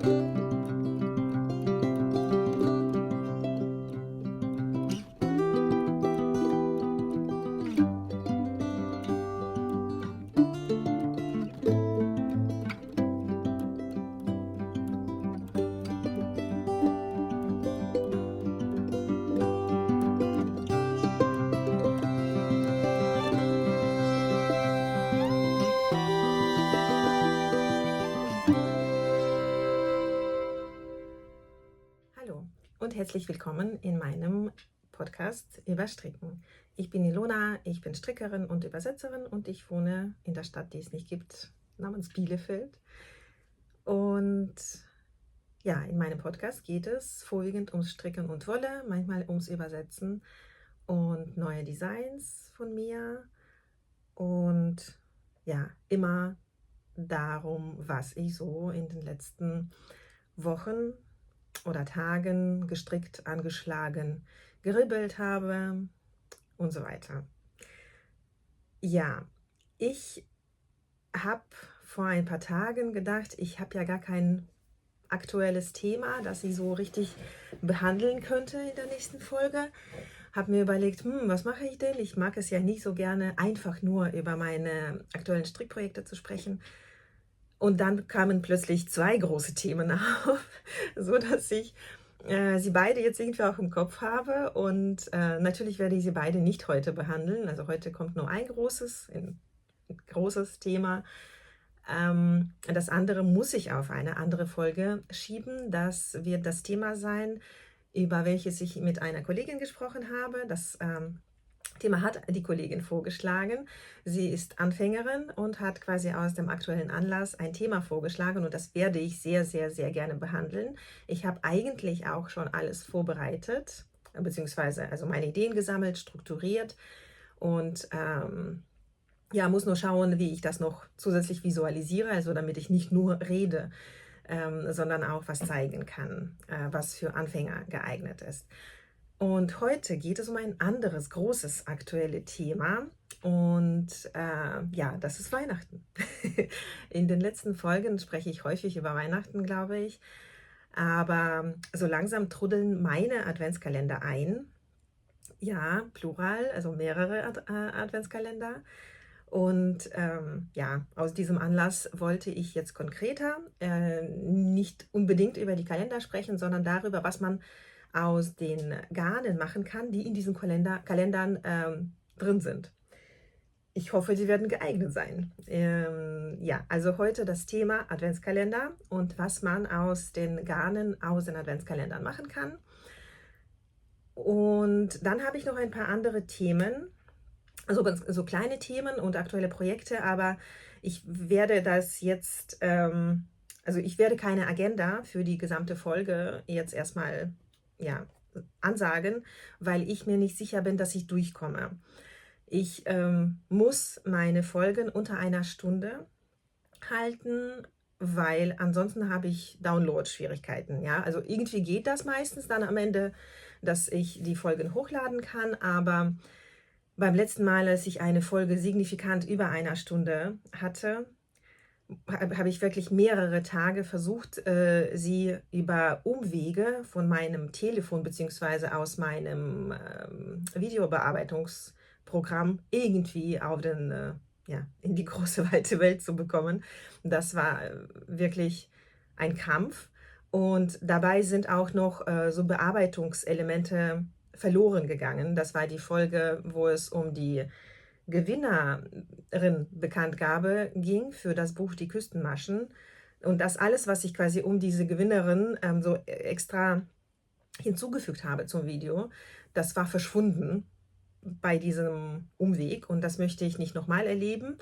Hallo und herzlich willkommen in meinem Podcast über Stricken. Ich bin Ilona, ich bin Strickerin und Übersetzerin und ich wohne in der Stadt, die es nicht gibt, namens Bielefeld. Und ja, in meinem Podcast geht es vorwiegend ums Stricken und Wolle, manchmal ums Übersetzen und neue Designs von mir und ja, immer darum, was ich so in den letzten Wochen oder Tagen gestrickt, angeschlagen, geribbelt habe und so weiter. Ja, ich habe vor ein paar Tagen gedacht, ich habe ja gar kein aktuelles Thema, das ich so richtig behandeln könnte in der nächsten Folge. Habe mir überlegt, was mache ich denn? Ich mag es ja nicht so gerne, einfach nur über meine aktuellen Strickprojekte zu sprechen. Und dann kamen plötzlich zwei große Themen auf, so dass ich sie beide jetzt irgendwie auch im Kopf habe. Und natürlich werde ich sie beide nicht heute behandeln. Also heute kommt nur ein großes Thema. Das andere muss ich auf eine andere Folge schieben. Das wird das Thema sein, über welches ich mit einer Kollegin gesprochen habe. Das Thema hat die Kollegin vorgeschlagen. Sie ist Anfängerin und hat quasi aus dem aktuellen Anlass ein Thema vorgeschlagen und das werde ich sehr, sehr, sehr gerne behandeln. Ich habe eigentlich auch schon alles vorbereitet, beziehungsweise also meine Ideen gesammelt, strukturiert und ja, muss nur schauen, wie ich das noch zusätzlich visualisiere, also damit ich nicht nur rede, sondern auch was zeigen kann, was für Anfänger geeignet ist. Und heute geht es um ein anderes großes aktuelles Thema und ja, das ist Weihnachten. In den letzten Folgen spreche ich häufig über Weihnachten, glaube ich, aber so langsam trudeln meine Adventskalender ein. Ja, plural, also mehrere Adventskalender. Und ja, aus diesem Anlass wollte ich jetzt konkreter nicht unbedingt über die Kalender sprechen, sondern darüber, was man aus den Garnen machen kann, die in diesen Kalendern drin sind. Ich hoffe, sie werden geeignet sein. Ja, also heute das Thema Adventskalender und was man aus den Garnen aus den Adventskalendern machen kann. Und dann habe ich noch ein paar andere Themen, also so kleine Themen und aktuelle Projekte, aber ich werde das jetzt, also ich werde keine Agenda für die gesamte Folge jetzt erstmal ja, ansagen, weil ich mir nicht sicher bin, dass ich durchkomme. Ich muss meine Folgen unter einer Stunde halten, weil ansonsten habe ich Download-Schwierigkeiten. Ja? Also irgendwie geht das meistens dann am Ende, dass ich die Folgen hochladen kann, aber beim letzten Mal, als ich eine Folge signifikant über einer Stunde hatte, habe ich wirklich mehrere Tage versucht, sie über Umwege von meinem Telefon bzw. aus meinem Videobearbeitungsprogramm irgendwie auf ja, in die große weite Welt zu bekommen. Das war wirklich ein Kampf. Und dabei sind auch noch so Bearbeitungselemente verloren gegangen. Das war die Folge, wo es um die Gewinnerin-Bekanntgabe ging für das Buch Die Küstenmaschen. Und das alles, was ich quasi um diese Gewinnerin so extra hinzugefügt habe zum Video, das war verschwunden bei diesem Umweg. Und das möchte ich nicht nochmal erleben,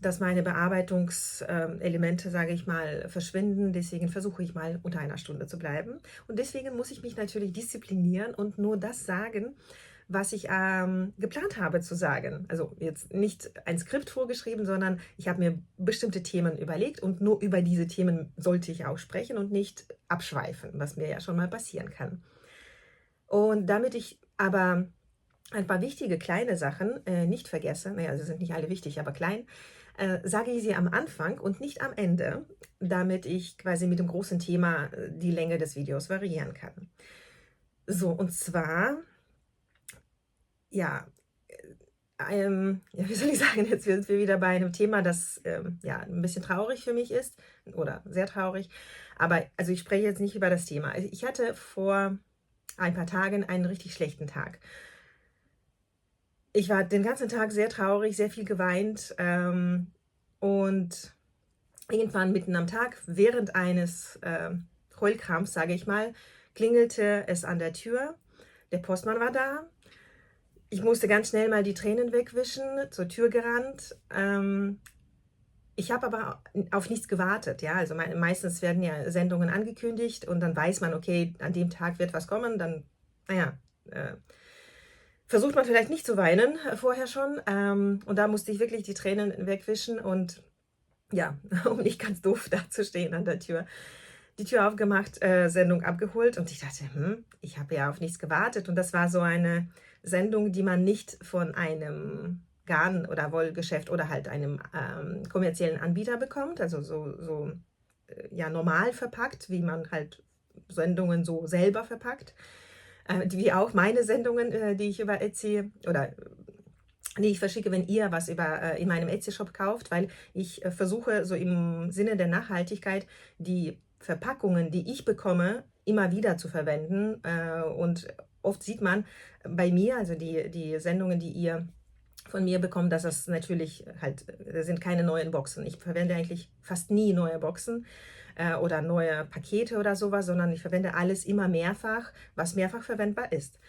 dass meine Bearbeitungselemente, sage ich mal, verschwinden. Deswegen versuche ich mal unter einer Stunde zu bleiben. Und deswegen muss ich mich natürlich disziplinieren und nur das sagen, was ich geplant habe zu sagen. Also jetzt nicht ein Skript vorgeschrieben, sondern ich habe mir bestimmte Themen überlegt und nur über diese Themen sollte ich auch sprechen und nicht abschweifen, was mir ja schon mal passieren kann. Und damit ich aber ein paar wichtige kleine Sachen nicht vergesse, naja, sie sind nicht alle wichtig, aber klein, sage ich sie am Anfang und nicht am Ende, damit ich quasi mit dem großen Thema die Länge des Videos variieren kann. So, und zwar, ja, ja, wie soll ich sagen, jetzt sind wir wieder bei einem Thema, das ja ein bisschen traurig für mich ist oder sehr traurig. Aber also ich spreche jetzt nicht über das Thema. Also ich hatte vor ein paar Tagen einen richtig schlechten Tag. Ich war den ganzen Tag sehr traurig, sehr viel geweint und irgendwann mitten am Tag, während eines Heulkrampfs, sage ich mal, klingelte es an der Tür. Der Postmann war da. Ich musste ganz schnell mal die Tränen wegwischen, zur Tür gerannt. Ich habe aber auf nichts gewartet. Ja? Also meistens werden ja Sendungen angekündigt und dann weiß man, okay, an dem Tag wird was kommen. Dann, naja, versucht man vielleicht nicht zu weinen vorher schon. Und da musste ich wirklich die Tränen wegwischen und ja, um nicht ganz doof dazustehen an der Tür. Die Tür aufgemacht, Sendung abgeholt und ich dachte, ich habe ja auf nichts gewartet. Und das war so eine Sendung, die man nicht von einem Garn- oder Wollgeschäft oder halt einem kommerziellen Anbieter bekommt, also so ja, normal verpackt, wie man halt Sendungen so selber verpackt, wie auch meine Sendungen, die ich über Etsy oder die ich verschicke, wenn ihr was in meinem Etsy-Shop kauft, weil ich versuche so im Sinne der Nachhaltigkeit die Verpackungen, die ich bekomme, immer wieder zu verwenden. Und oft sieht man bei mir, also die Sendungen, die ihr von mir bekommt, dass das natürlich halt, das sind keine neuen Boxen. Ich verwende eigentlich fast nie neue Boxen oder neue Pakete oder sowas, sondern ich verwende alles immer mehrfach, was mehrfach verwendbar ist.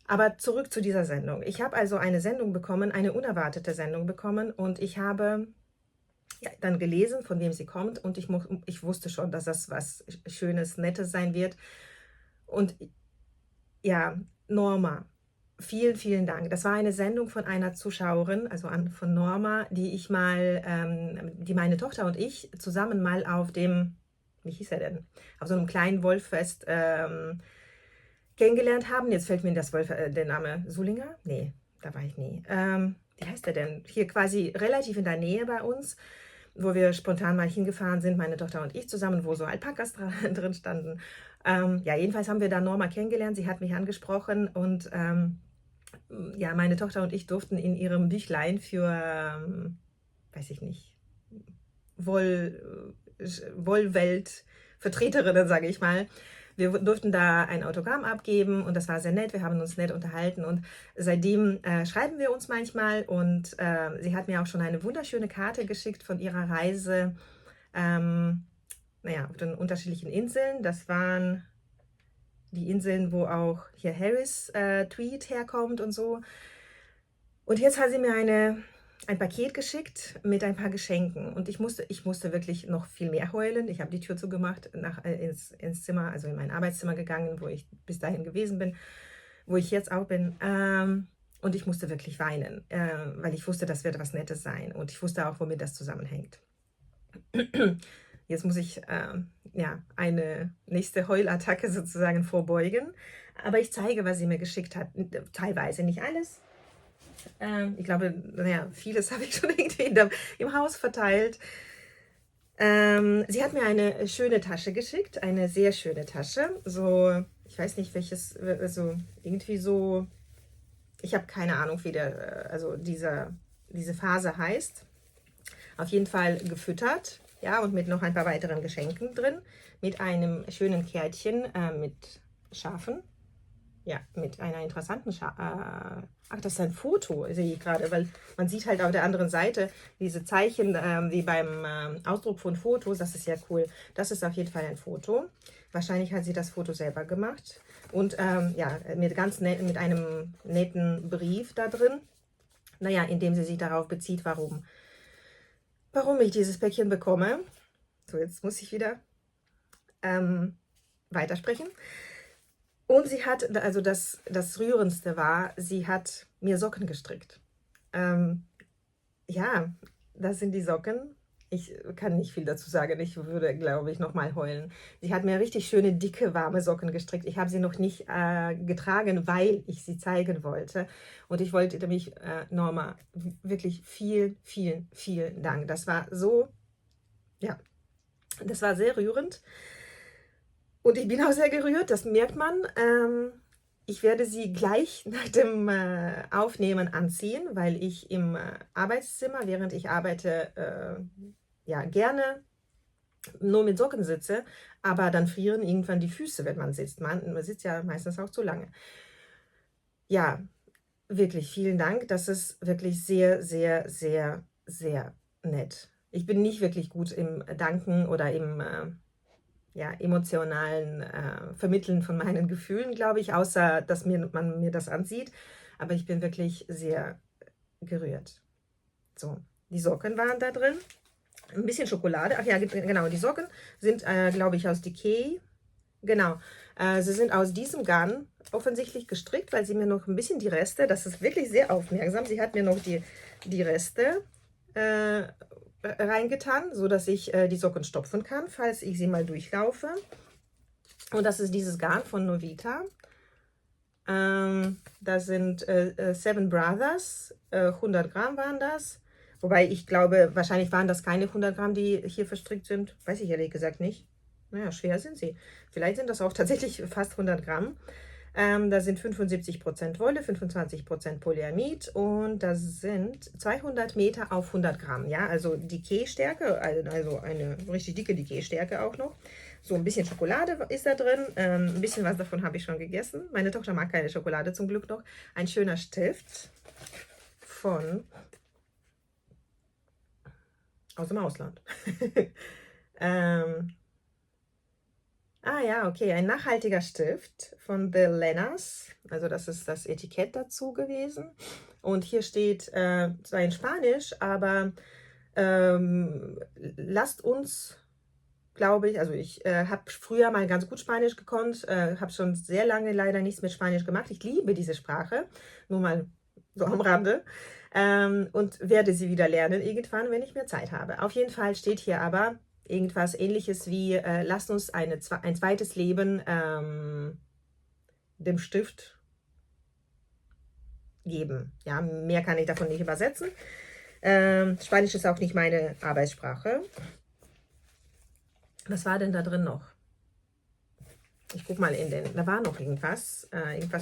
Aber zurück zu dieser Sendung. Ich habe also eine Sendung bekommen, eine unerwartete Sendung bekommen und ich habe ja, dann gelesen, von wem sie kommt und ich wusste schon, dass das was Schönes, Nettes sein wird. Und ja, Norma, vielen, vielen Dank. Das war eine Sendung von einer Zuschauerin, also von Norma, die meine Tochter und ich zusammen mal auf dem, wie hieß er denn, auf so einem kleinen Wollfest kennengelernt haben. Jetzt fällt mir der Name Sulinger? Nee, da war ich nie. Wie heißt der denn? Hier quasi relativ in der Nähe bei uns, wo wir spontan mal hingefahren sind, meine Tochter und ich zusammen, wo so Alpakas drin standen. Ja, jedenfalls haben wir da Norma kennengelernt. Sie hat mich angesprochen und ja, meine Tochter und ich durften in ihrem Büchlein für, weiß ich nicht, Wollwelt-Vertreterinnen, sage ich mal, wir durften da ein Autogramm abgeben und das war sehr nett. Wir haben uns nett unterhalten und seitdem schreiben wir uns manchmal und sie hat mir auch schon eine wunderschöne Karte geschickt von ihrer Reise naja, auf den unterschiedlichen Inseln. Das waren die Inseln, wo auch hier Harris Tweed herkommt und so. Und jetzt hat sie mir ein Paket geschickt mit ein paar Geschenken und ich musste wirklich noch viel mehr heulen. Ich habe die Tür zugemacht, ins Zimmer, also in mein Arbeitszimmer gegangen, wo ich bis dahin gewesen bin, wo ich jetzt auch bin. Und ich musste wirklich weinen, weil ich wusste, das wird was Nettes sein und ich wusste auch, womit das zusammenhängt. Jetzt muss ich ja, eine nächste Heulattacke sozusagen vorbeugen, aber ich zeige, was sie mir geschickt hat. Teilweise, nicht alles. Ich glaube, naja, vieles habe ich schon irgendwie im Haus verteilt. Sie hat mir eine schöne Tasche geschickt, eine sehr schöne Tasche. So, ich weiß nicht, welches, also irgendwie so, ich habe keine Ahnung, wie also diese Phase heißt. Auf jeden Fall gefüttert, ja, und mit noch ein paar weiteren Geschenken drin. Mit einem schönen Kärtchen mit Schafen. Ja, mit einer interessanten ach, das ist ein Foto, sehe ich gerade, weil man sieht halt auf der anderen Seite diese Zeichen wie beim Ausdruck von Fotos. Das ist ja cool. Das ist auf jeden Fall ein Foto. Wahrscheinlich hat sie das Foto selber gemacht. Und ja, mit einem netten Brief da drin. Naja, in dem sie sich darauf bezieht, warum ich dieses Päckchen bekomme. So, jetzt muss ich wieder weitersprechen. Und sie hat, also das Rührendste war, sie hat mir Socken gestrickt. Ja, das sind die Socken. Ich kann nicht viel dazu sagen. Ich würde, glaube ich, nochmal heulen. Sie hat mir richtig schöne, dicke, warme Socken gestrickt. Ich habe sie noch nicht getragen, weil ich sie zeigen wollte. Und ich wollte mich, Norma, wirklich vielen Dank. Das war so, ja, das war sehr rührend. Und ich bin auch sehr gerührt, das merkt man. Ich werde sie gleich nach dem Aufnehmen anziehen, weil ich im Arbeitszimmer, während ich arbeite, ja, gerne nur mit Socken sitze, aber dann frieren irgendwann die Füße, wenn man sitzt. Man sitzt ja meistens auch zu lange. Ja, wirklich vielen Dank. Das ist wirklich sehr nett. Ich bin nicht wirklich gut im Danken oder im ja, emotionalen Vermitteln von meinen Gefühlen, glaube ich, außer dass man mir das ansieht. Aber ich bin wirklich sehr gerührt. So, die Socken waren da drin. Ein bisschen Schokolade. Ach ja, genau, die Socken sind, glaube ich, aus Decay. Genau, sie sind aus diesem Garn offensichtlich gestrickt, weil sie mir noch ein bisschen die Reste, das ist wirklich sehr aufmerksam, sie hat mir noch die Reste reingetan, sodass ich die Socken stopfen kann, falls ich sie mal durchlaufe. Und das ist dieses Garn von Novita. Das sind Seven Brothers, 100 Gramm waren das. Wobei ich glaube, wahrscheinlich waren das keine 100 Gramm, die hier verstrickt sind. Weiß ich ehrlich gesagt nicht. Naja, schwer sind sie. Vielleicht sind das auch tatsächlich fast 100 Gramm. Da sind 75% Wolle, 25% Polyamid und das sind 200 Meter auf 100 Gramm. Ja, also Decay-Stärke, also eine richtig dicke Decay-Stärke auch noch. So ein bisschen Schokolade ist da drin. Ein bisschen was davon habe ich schon gegessen. Meine Tochter mag keine Schokolade zum Glück noch. Ein schöner Stift aus dem Ausland. Ah ja, okay, ein nachhaltiger Stift von The Lenas. Also das ist das Etikett dazu gewesen. Und hier steht zwar in Spanisch, aber lasst uns, glaube ich, also ich habe früher mal ganz gut Spanisch gekonnt, habe schon sehr lange leider nichts mit Spanisch gemacht. Ich liebe diese Sprache, nur mal so am Rande. Und werde sie wieder lernen irgendwann, wenn ich mehr Zeit habe. Auf jeden Fall steht hier aber irgendwas Ähnliches wie, lasst uns ein zweites Leben dem Stift geben. Ja, mehr kann ich davon nicht übersetzen. Spanisch ist auch nicht meine Arbeitssprache. Was war denn da drin noch? Ich gucke mal da war noch irgendwas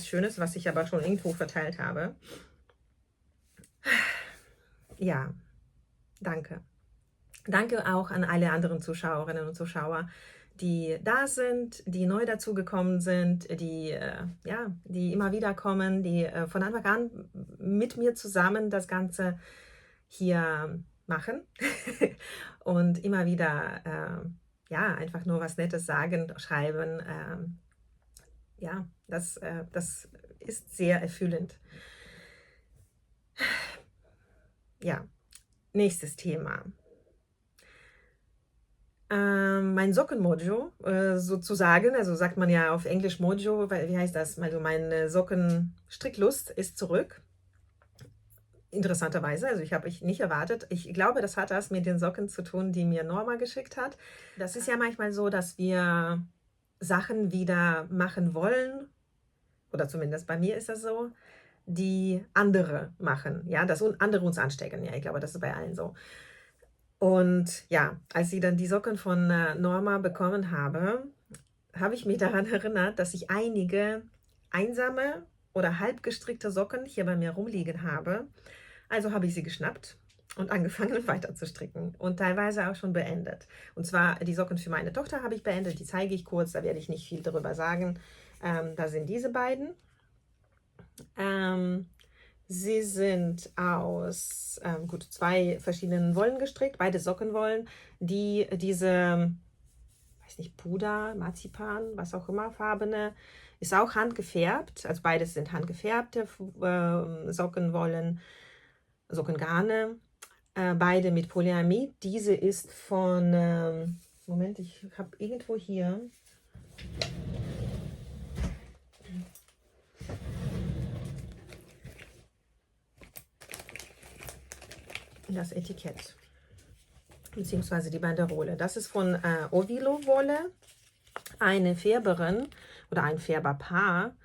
Schönes, was ich aber schon irgendwo verteilt habe. Ja, danke. Danke auch an alle anderen Zuschauerinnen und Zuschauer, die da sind, die neu dazugekommen sind, die immer wieder kommen, die von Anfang an mit mir zusammen das Ganze hier machen und immer wieder ja, einfach nur was Nettes sagen, schreiben. Ja, das ist sehr erfüllend. Ja, nächstes Thema. Mein Sockenmojo sozusagen, also sagt man ja auf Englisch Mojo, weil, wie heißt das? Also meine Sockenstricklust ist zurück. Interessanterweise, also ich habe ich nicht erwartet. Ich glaube, das hat das mit den Socken zu tun, die mir Norma geschickt hat. Das ist ja manchmal so, dass wir Sachen wieder machen wollen, oder zumindest bei mir ist das so, die andere machen, ja, dass andere uns anstecken. Ja, ich glaube, das ist bei allen so. Und ja, als ich dann die Socken von Norma bekommen habe, habe ich mich daran erinnert, dass ich einige einsame oder halb gestrickte Socken hier bei mir rumliegen habe. Also habe ich sie geschnappt und angefangen weiter zu stricken und teilweise auch schon beendet. Und zwar die Socken für meine Tochter habe ich beendet, die zeige ich kurz, da werde ich nicht viel darüber sagen. Da sind diese beiden. Sie sind aus gut, 2 verschiedenen Wollen gestrickt, beide Sockenwollen, die diese, weiß nicht, Puder, Marzipan, was auch immer, farbene, ist auch handgefärbt, also beides sind handgefärbte Sockenwollen, Sockengarne, beide mit Polyamid. Diese ist von, Moment, ich habe irgendwo hier das Etikett. beziehungsweise die Banderole. Das ist von Ovilo Wolle, eine Färberin oder ein Färberpaar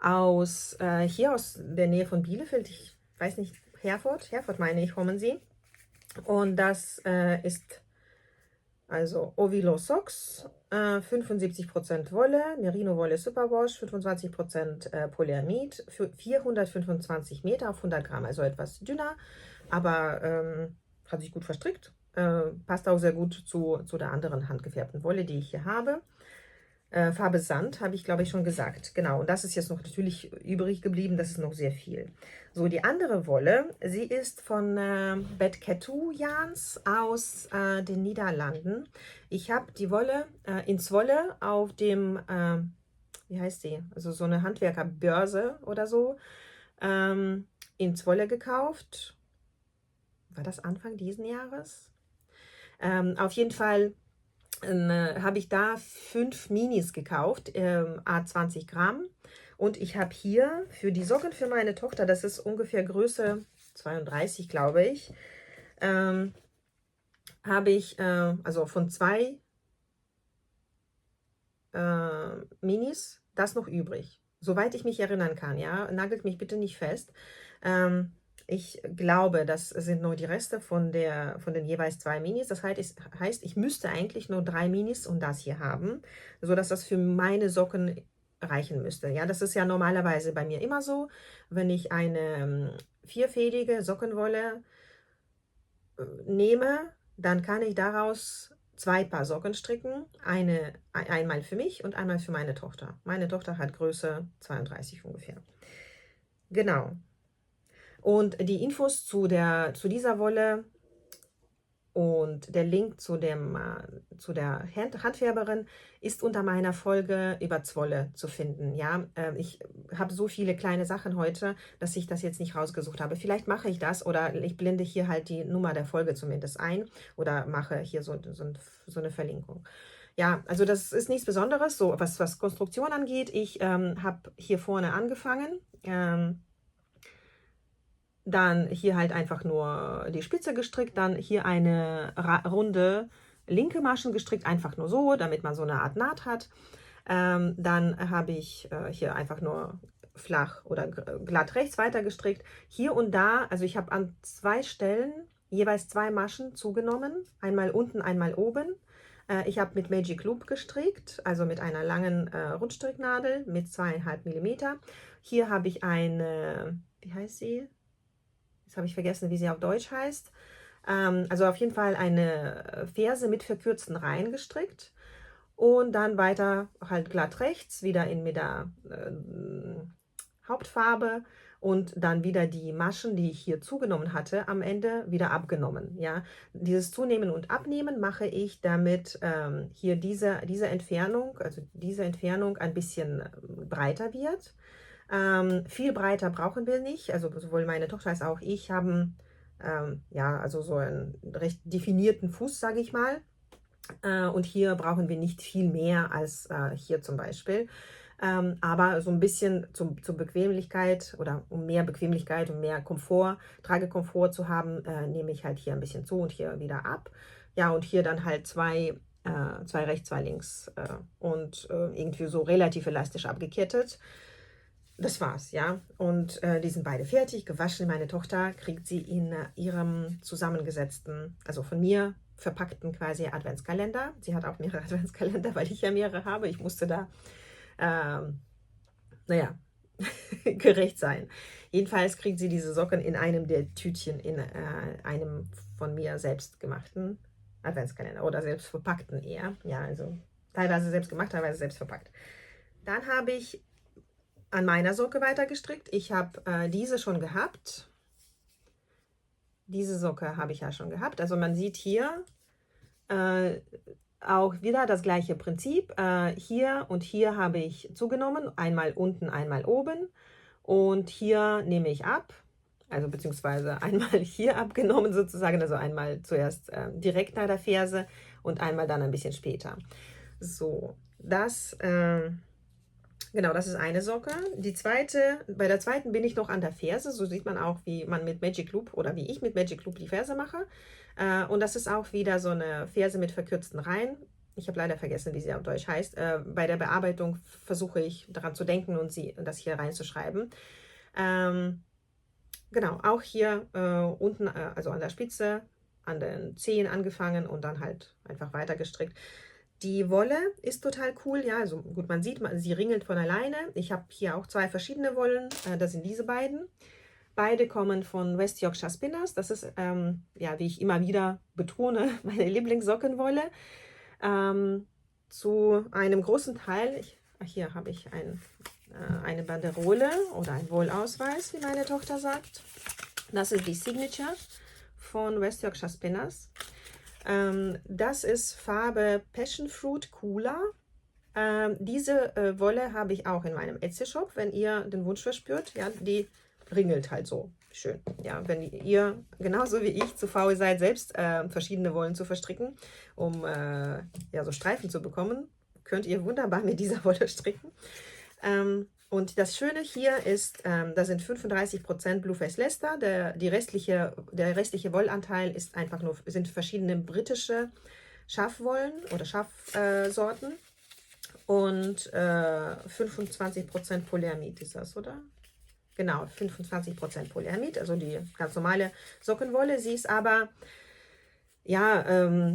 aus hier aus der Nähe von Bielefeld. Ich weiß nicht, Herford meine ich, kommen sie. Und das ist also Ovilo Socks, 75% Wolle, Merino Wolle Superwash, 25% Polyamid, für 425 Meter auf 100 Gramm, also etwas dünner, aber hat sich gut verstrickt. Passt auch sehr gut zu der anderen handgefärbten Wolle, die ich hier habe. Farbe Sand, habe ich glaube ich schon gesagt. Genau, und das ist jetzt noch natürlich übrig geblieben, das ist noch sehr viel. So, die andere Wolle, sie ist von Bed Kettu Yarns aus den Niederlanden. Ich habe die Wolle in Zwolle auf dem, wie heißt die? Also so eine Handwerkerbörse oder so, in Zwolle gekauft. War das Anfang diesen Jahres? Auf jeden Fall habe ich da 5 Minis gekauft, A20 Gramm. Und ich habe hier für die Socken für meine Tochter, das ist ungefähr Größe 32, glaube ich, habe ich also von 2 Minis das noch übrig. Soweit ich mich erinnern kann, ja, nagelt mich bitte nicht fest. Ich glaube, das sind nur die Reste von den jeweils 2 Minis. Das heißt, ich müsste eigentlich nur 3 Minis und das hier haben, sodass das für meine Socken reichen müsste. Ja, das ist ja normalerweise bei mir immer so, wenn ich eine vierfädige Sockenwolle nehme, dann kann ich daraus 2 Paar Socken stricken. Einmal für mich und einmal für meine Tochter. Meine Tochter hat Größe 32 ungefähr. Genau. Und die Infos zu dieser Wolle und der Link zu der Handfärberin ist unter meiner Folge über Zwolle zu finden. Ja, ich habe so viele kleine Sachen heute, dass ich das jetzt nicht rausgesucht habe. Vielleicht mache ich das oder ich blende hier halt die Nummer der Folge zumindest ein oder mache hier so eine Verlinkung. Ja, also das ist nichts Besonderes, so was Konstruktion angeht. Ich habe hier vorne angefangen. Dann hier halt einfach nur die Spitze gestrickt, dann hier eine runde linke Maschen gestrickt, einfach nur so, damit man so eine Art Naht hat. Dann habe ich hier einfach nur flach oder glatt rechts weiter gestrickt. Hier und da, also ich habe an 2 Stellen jeweils 2 Maschen zugenommen, einmal unten, einmal oben. Ich habe mit Magic Loop gestrickt, also mit einer langen Rundstricknadel mit 2,5 mm. Hier habe ich eine, wie heißt sie? Jetzt habe ich vergessen, wie sie auf Deutsch heißt. Also auf jeden Fall eine Ferse mit verkürzten Reihen gestrickt. Und dann weiter halt glatt rechts, wieder mit der Hauptfarbe. Und dann wieder die Maschen, die ich hier zugenommen hatte, am Ende wieder abgenommen. Ja? Dieses Zunehmen und Abnehmen mache ich, damit hier diese Entfernung, also diese Entfernung ein bisschen breiter wird. Viel breiter brauchen wir nicht, also sowohl meine Tochter als auch ich haben ja, also so einen recht definierten Fuß, sage ich mal. Und hier brauchen wir nicht viel mehr als hier zum Beispiel. Aber so ein bisschen zur Bequemlichkeit oder um mehr Bequemlichkeit und mehr Komfort, Tragekomfort zu haben, nehme ich halt hier ein bisschen zu und hier wieder ab. Ja, und hier dann halt zwei rechts, 2 links und irgendwie so relativ elastisch abgekettet. Das war's, ja. Und die sind beide fertig, gewaschen. Meine Tochter kriegt sie in ihrem zusammengesetzten, also von mir verpackten quasi Adventskalender. Sie hat auch mehrere Adventskalender, weil ich ja mehrere habe. Ich musste da, naja, gerecht sein. Jedenfalls kriegt sie diese Socken in einem der Tütchen, in einem von mir selbst gemachten Adventskalender oder selbst verpackten eher. Ja, also teilweise selbst gemacht, teilweise selbst verpackt. Dann habe ich an meiner Socke weiter gestrickt. Ich habe diese schon gehabt. Diese Socke habe ich ja schon gehabt. Also man sieht hier auch wieder das gleiche Prinzip. Hier und hier habe ich zugenommen. Einmal unten, einmal oben. Und hier nehme ich ab. Also beziehungsweise einmal hier abgenommen sozusagen. Also einmal zuerst direkt nach der Ferse und einmal dann ein bisschen später. So, das Genau, das ist eine Socke. Die zweite, bei der zweiten bin ich noch an der Ferse. So sieht man auch, wie man mit Magic Loop oder wie ich mit Magic Loop die Ferse mache. Und das ist auch wieder so eine Ferse mit verkürzten Reihen. Ich habe leider vergessen, wie sie auf Deutsch heißt. Bei der Bearbeitung versuche ich daran zu denken und das hier reinzuschreiben. Genau, auch hier unten, also an der Spitze, an den Zehen angefangen und dann halt einfach weiter gestrickt. Die Wolle ist total cool, ja, also gut, man sieht, sie ringelt von alleine. Ich habe hier auch zwei verschiedene Wollen, das sind diese beiden. Beide kommen von West Yorkshire Spinners, das ist, ja, wie ich immer wieder betone, meine Lieblingssockenwolle. Zu einem großen Teil, hier habe ich eine Banderole oder ein Wollausweis, wie meine Tochter sagt. Das ist die Signature von West Yorkshire Spinners. Das ist Farbe Passion Fruit Cooler. Diese Wolle habe ich auch in meinem Etsy-Shop, wenn ihr den Wunsch verspürt. Ja, die ringelt halt so schön. Ja, wenn ihr genauso wie ich zu faul seid, selbst verschiedene Wollen zu verstricken, um ja, so Streifen zu bekommen, könnt ihr wunderbar mit dieser Wolle stricken. Und das Schöne hier ist, da sind 35% Blueface Leicester. Der restliche Wollanteil ist einfach nur, sind verschiedene britische Schafwollen oder Schafsorten. Und 25% Polyamid ist das, oder? Genau, 25% Polyamid, also die ganz normale Sockenwolle. Sie ist aber, ja,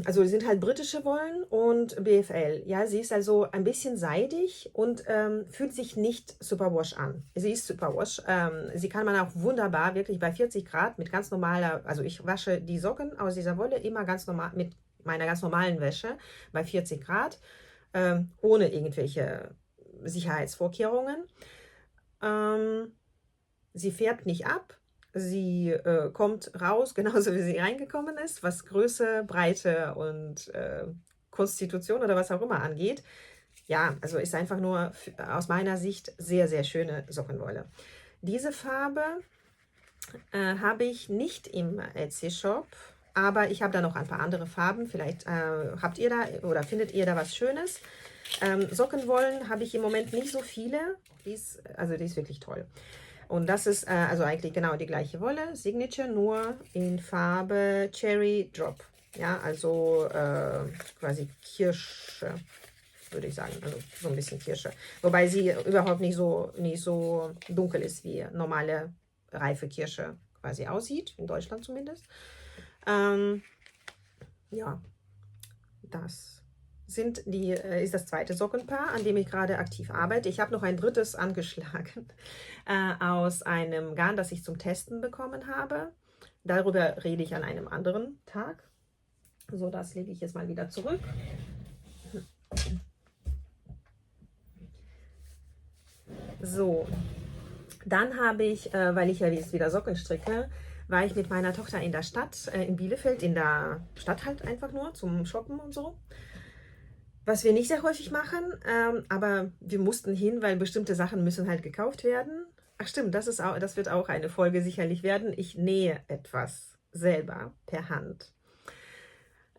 also sind halt britische Wollen und BFL. Ja, sie ist also ein bisschen seidig und fühlt sich nicht Superwash an. Sie ist Superwash. Sie kann man auch wunderbar, wirklich bei 40 Grad mit ganz normaler, also ich wasche die Socken aus dieser Wolle immer ganz normal mit meiner ganz normalen Wäsche bei 40 Grad, ohne irgendwelche Sicherheitsvorkehrungen. Sie färbt nicht ab. Sie kommt raus, genauso wie sie reingekommen ist, was Größe, Breite und Konstitution oder was auch immer angeht. Ja, also ist einfach nur aus meiner Sicht sehr, sehr schöne Sockenwolle. Diese Farbe habe ich nicht im Etsy-Shop, aber ich habe da noch ein paar andere Farben. Vielleicht habt ihr da oder findet ihr da was Schönes. Sockenwollen habe ich im Moment nicht so viele. Die ist wirklich toll. Und das ist also eigentlich genau die gleiche Wolle, Signature, nur in Farbe Cherry Drop. Ja, also quasi Kirsche, würde ich sagen. Also so ein bisschen Kirsche. Wobei sie überhaupt nicht so dunkel ist, wie normale reife Kirsche quasi aussieht, in Deutschland zumindest. Ja, das ist das zweite Sockenpaar, an dem ich gerade aktiv arbeite. Ich habe noch ein drittes angeschlagen aus einem Garn, das ich zum Testen bekommen habe. Darüber rede ich an einem anderen Tag. So, das lege ich jetzt mal wieder zurück. So, dann habe ich, weil ich ja jetzt wieder Socken stricke, war ich mit meiner Tochter in der Stadt, in Bielefeld, in der Stadt halt einfach nur zum Shoppen und so. Was wir nicht sehr häufig machen, aber wir mussten hin, weil bestimmte Sachen müssen halt gekauft werden. Ach stimmt, das wird auch eine Folge sicherlich werden. Ich nähe etwas selber per Hand.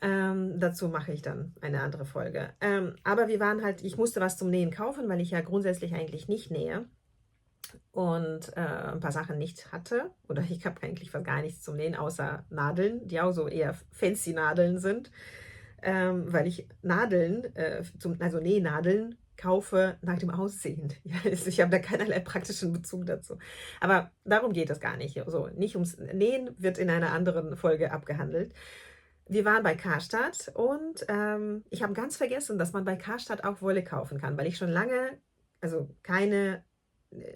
Dazu mache ich dann eine andere Folge. Aber ich musste was zum Nähen kaufen, weil ich ja grundsätzlich eigentlich nicht nähe und ein paar Sachen nicht hatte. Oder ich habe eigentlich fast gar nichts zum Nähen, außer Nadeln, die auch so eher fancy Nadeln sind. Weil ich Nadeln, also Nähnadeln, kaufe nach dem Aussehen. Ja, ich habe da keinerlei praktischen Bezug dazu. Aber darum geht es gar nicht. So, nicht ums Nähen wird in einer anderen Folge abgehandelt. Wir waren bei Karstadt und ich habe ganz vergessen, dass man bei Karstadt auch Wolle kaufen kann, weil ich schon lange, also keine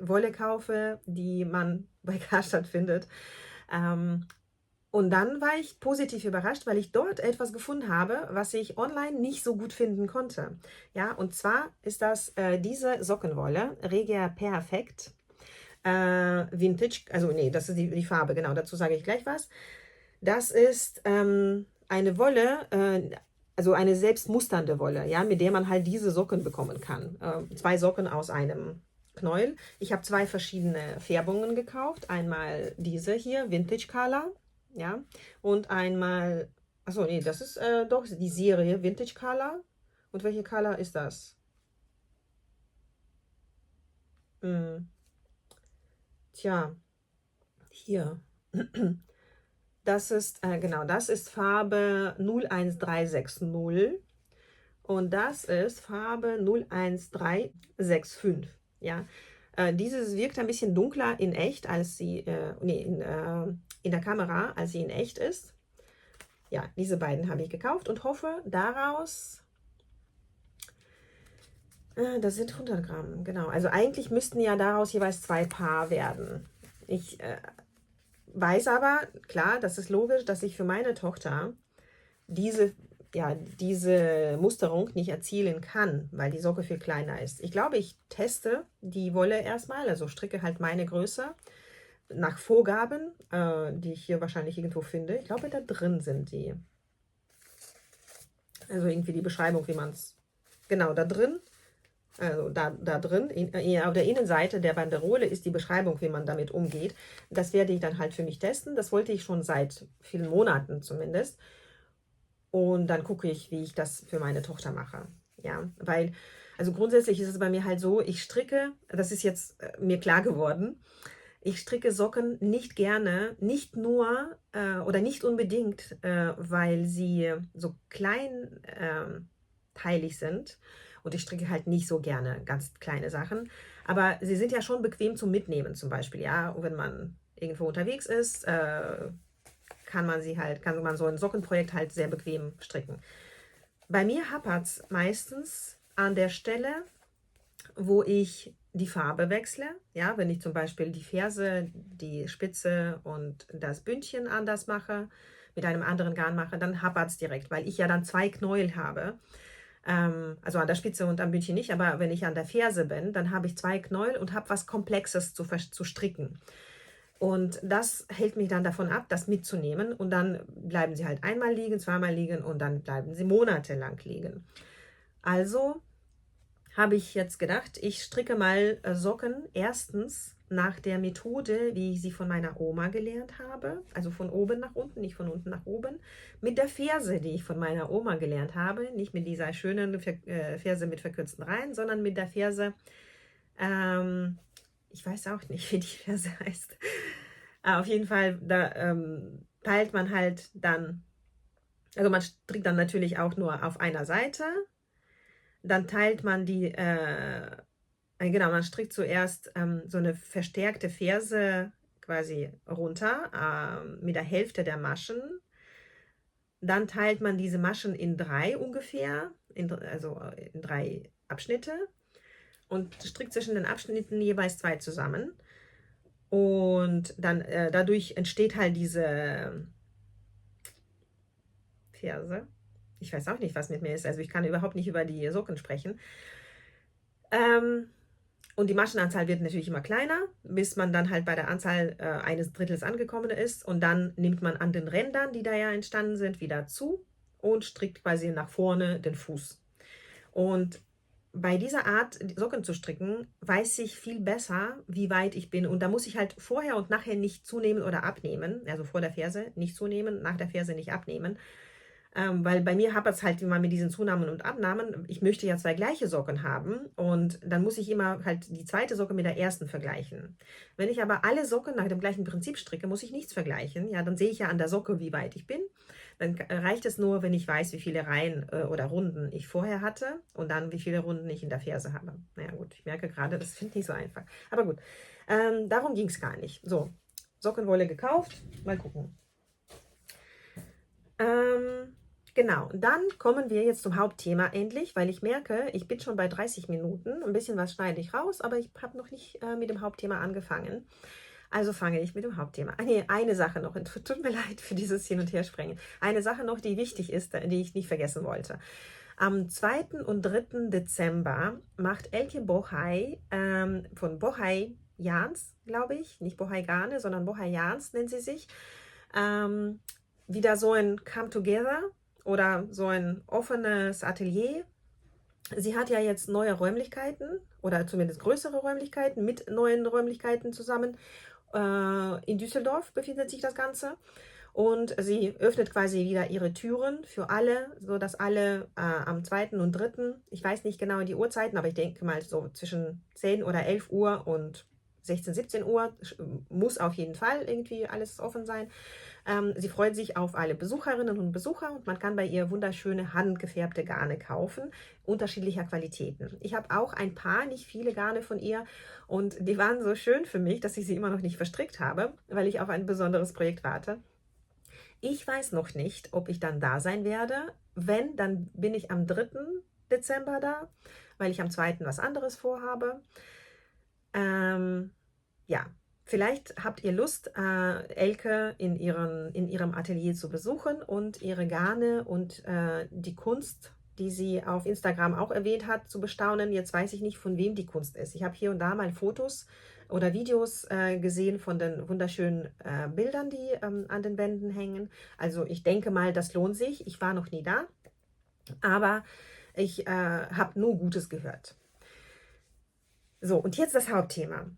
Wolle kaufe, die man bei Karstadt findet. Und dann war ich positiv überrascht, weil ich dort etwas gefunden habe, was ich online nicht so gut finden konnte. Ja, und zwar ist das diese Sockenwolle, Regia Perfect Vintage, also nee, das ist die Farbe, genau, dazu sage ich gleich was. Das ist eine Wolle, also eine selbstmusternde Wolle, ja, mit der man halt diese Socken bekommen kann. 2 Socken aus einem Knäuel. Ich habe 2 verschiedene Färbungen gekauft. Einmal diese hier, Vintage Color. Ja, und einmal, achso, nee, das ist doch die Serie Vintage Color. Und welche Color ist das? Tja, hier. Das ist, genau, das ist Farbe 01360 und das ist Farbe 01365. Ja, dieses wirkt ein bisschen dunkler in echt, als sie, nee, in der Kamera, als sie in echt ist. Ja, diese beiden habe ich gekauft und hoffe daraus, das sind 100 Gramm, genau. Also eigentlich müssten ja daraus jeweils 2 Paar werden. Ich weiß aber, klar, das ist logisch, dass ich für meine Tochter diese, ja, diese Musterung nicht erzielen kann, weil die Socke viel kleiner ist. Ich glaube, ich teste die Wolle erstmal, also stricke halt meine Größe nach Vorgaben, die ich hier wahrscheinlich irgendwo finde. Ich glaube, da drin sind die. Also irgendwie die Beschreibung, wie man es, genau, da drin. Also da drin, auf der Innenseite der Banderole ist die Beschreibung, wie man damit umgeht. Das werde ich dann halt für mich testen. Das wollte ich schon seit vielen Monaten zumindest. Und dann gucke ich, wie ich das für meine Tochter mache. Ja, weil, also grundsätzlich ist es bei mir halt so, ich stricke, das ist jetzt mir klar geworden, ich stricke Socken nicht gerne, nicht nur oder nicht unbedingt, weil sie so kleinteilig sind. Und ich stricke halt nicht so gerne ganz kleine Sachen. Aber sie sind ja schon bequem zum Mitnehmen zum Beispiel. Ja, und wenn man irgendwo unterwegs ist, kann man so ein Sockenprojekt halt sehr bequem stricken. Bei mir hapert es meistens an der Stelle, wo ich die Farbe wechsle. Ja, wenn ich zum Beispiel die Ferse, die Spitze und das Bündchen anders mache, mit einem anderen Garn mache, dann hapert es direkt, weil ich ja dann 2 Knäuel habe. Also an der Spitze und am Bündchen nicht, aber wenn ich an der Ferse bin, dann habe ich 2 Knäuel und habe was Komplexes zu stricken. Und das hält mich dann davon ab, das mitzunehmen. Und dann bleiben sie halt einmal liegen, zweimal liegen und dann bleiben sie monatelang liegen. Also habe ich jetzt gedacht, ich stricke mal Socken erstens nach der Methode, wie ich sie von meiner Oma gelernt habe. Also von oben nach unten, nicht von unten nach oben. Mit der Ferse, die ich von meiner Oma gelernt habe. Nicht mit dieser schönen Ferse mit verkürzten Reihen, sondern mit der Ferse, ich weiß auch nicht, wie die Ferse heißt. Auf jeden Fall, da teilt man halt dann, also man strickt dann natürlich auch nur auf einer Seite. Dann teilt man die, genau, man strickt zuerst so eine verstärkte Ferse quasi runter mit der Hälfte der Maschen. Dann teilt man diese Maschen in 3 ungefähr, also in 3 Abschnitte und strickt zwischen den Abschnitten jeweils 2 zusammen. Und dann dadurch entsteht halt diese Ferse. Ich weiß auch nicht, was mit mir ist. Also ich kann überhaupt nicht über die Socken sprechen. Und die Maschenanzahl wird natürlich immer kleiner, bis man dann halt bei der Anzahl eines Drittels angekommen ist. Und dann nimmt man an den Rändern, die da ja entstanden sind, wieder zu und strickt quasi nach vorne den Fuß. Und bei dieser Art Socken zu stricken, weiß ich viel besser, wie weit ich bin. Und da muss ich halt vorher und nachher nicht zunehmen oder abnehmen. Also vor der Ferse nicht zunehmen, nach der Ferse nicht abnehmen. Weil bei mir hapert es halt immer mit diesen Zunahmen und Abnahmen. Ich möchte ja 2 gleiche Socken haben und dann muss ich immer halt die zweite Socke mit der ersten vergleichen. Wenn ich aber alle Socken nach dem gleichen Prinzip stricke, muss ich nichts vergleichen. Ja, dann sehe ich ja an der Socke, wie weit ich bin. Dann reicht es nur, wenn ich weiß, wie viele Reihen oder Runden ich vorher hatte und dann, wie viele Runden ich in der Ferse habe. Naja gut, ich merke gerade, das finde ich nicht so einfach. Aber gut, darum ging es gar nicht. So, Sockenwolle gekauft, mal gucken. Genau, dann kommen wir jetzt zum Hauptthema endlich, weil ich merke, ich bin schon bei 30 Minuten. Ein bisschen was schneide ich raus, aber ich habe noch nicht mit dem Hauptthema angefangen. Also fange ich mit dem Hauptthema an. Nee, eine Sache noch, tut mir leid für dieses Hin- und Herspringen. Eine Sache noch, die wichtig ist, die ich nicht vergessen wollte. Am 2. und 3. Dezember macht Elke Bohai von Bohai Jans, glaube ich, nicht Bohai Garne, sondern Bohai Jans nennt sie sich, wieder so ein Come Together oder so ein offenes Atelier. Sie hat ja jetzt neue Räumlichkeiten oder zumindest größere Räumlichkeiten mit neuen Räumlichkeiten zusammen. In Düsseldorf befindet sich das Ganze. Und sie öffnet quasi wieder ihre Türen für alle, sodass alle am 2. und 3., ich weiß nicht genau die Uhrzeiten, aber ich denke mal so zwischen 10 oder 11 Uhr und 16, 17 Uhr muss auf jeden Fall irgendwie alles offen sein. Sie freut sich auf alle Besucherinnen und Besucher und man kann bei ihr wunderschöne handgefärbte Garne kaufen, unterschiedlicher Qualitäten. Ich habe auch ein paar, nicht viele Garne von ihr und die waren so schön für mich, dass ich sie immer noch nicht verstrickt habe, weil ich auf ein besonderes Projekt warte. Ich weiß noch nicht, ob ich dann da sein werde. Wenn, dann bin ich am 3. Dezember da, weil ich am 2. was anderes vorhabe. Ja, vielleicht habt ihr Lust, Elke in ihrem Atelier zu besuchen und ihre Garne und die Kunst, die sie auf Instagram auch erwähnt hat, zu bestaunen. Jetzt weiß ich nicht, von wem die Kunst ist. Ich habe hier und da mal Fotos oder Videos gesehen von den wunderschönen Bildern, die an den Wänden hängen. Also ich denke mal, das lohnt sich. Ich war noch nie da, aber ich habe nur Gutes gehört. So, und jetzt das Hauptthema.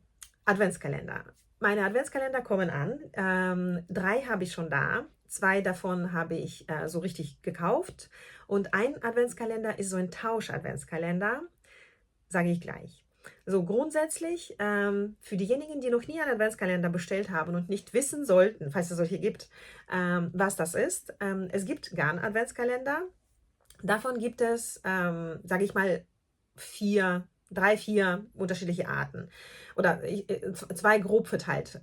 Adventskalender. Meine Adventskalender kommen an. 3 habe ich schon da. 2 davon habe ich so richtig gekauft. Und ein Adventskalender ist so ein Tausch-Adventskalender. Sage ich gleich. So, grundsätzlich für diejenigen, die noch nie einen Adventskalender bestellt haben und nicht wissen sollten, falls es solche gibt, was das ist. Es gibt Garn-Adventskalender. Davon gibt es, sage ich mal, 3, 4 unterschiedliche Arten. Oder 2 grob verteilt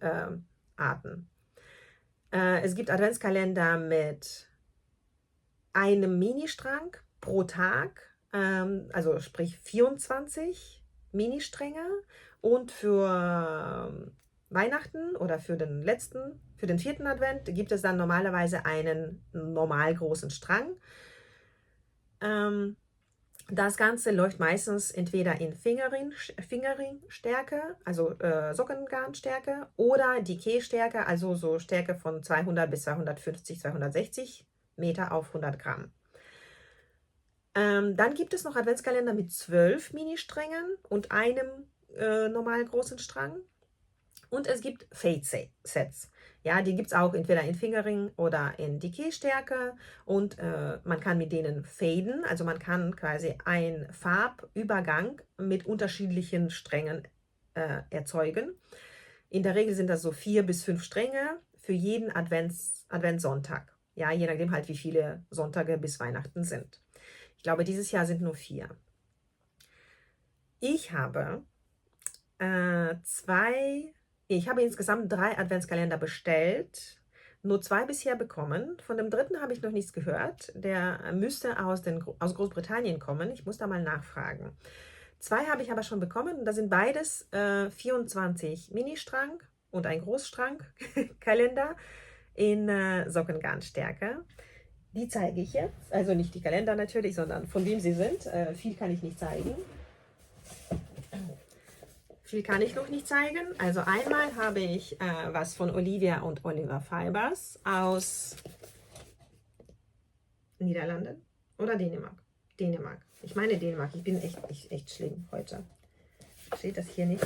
Arten. Es gibt Adventskalender mit einem Ministrang pro Tag, also sprich 24 Ministränge. Und für Weihnachten oder für den 4. Advent gibt es dann normalerweise einen normal großen Strang. Das Ganze läuft meistens entweder in Fingerring-Stärke, also Sockengarnstärke, oder Decay-Stärke, also so Stärke von 200 bis 250, 260 Meter auf 100 Gramm. Dann gibt es noch Adventskalender mit 12 Ministrängen und einem normal großen Strang. Und es gibt Fade-Sets. Ja, die gibt es auch entweder in Fingerring oder in Decay-Stärke. Und man kann mit denen faden. Also man kann quasi einen Farbübergang mit unterschiedlichen Strängen erzeugen. In der Regel sind das so 4 bis 5 Stränge für jeden Adventssonntag. Ja, je nachdem halt, wie viele Sonntage bis Weihnachten sind. Ich glaube, dieses Jahr sind nur 4. Ich habe Ich habe insgesamt 3 Adventskalender bestellt, nur 2 bisher bekommen. Von dem 3. habe ich noch nichts gehört. Der müsste aus Großbritannien kommen. Ich muss da mal nachfragen. 2 habe ich aber schon bekommen. Das sind beides 24 Ministrang und ein Großstrang-Kalender in Sockengarnstärke. Die zeige ich jetzt. Also nicht die Kalender natürlich, sondern von wem sie sind. Viel kann ich nicht zeigen. Viel kann ich noch nicht zeigen. Also einmal habe ich was von Olivia und Oliver Fibers aus Niederlanden oder Dänemark. Dänemark. Ich meine Dänemark. Ich bin echt schlimm heute. Steht das hier nicht?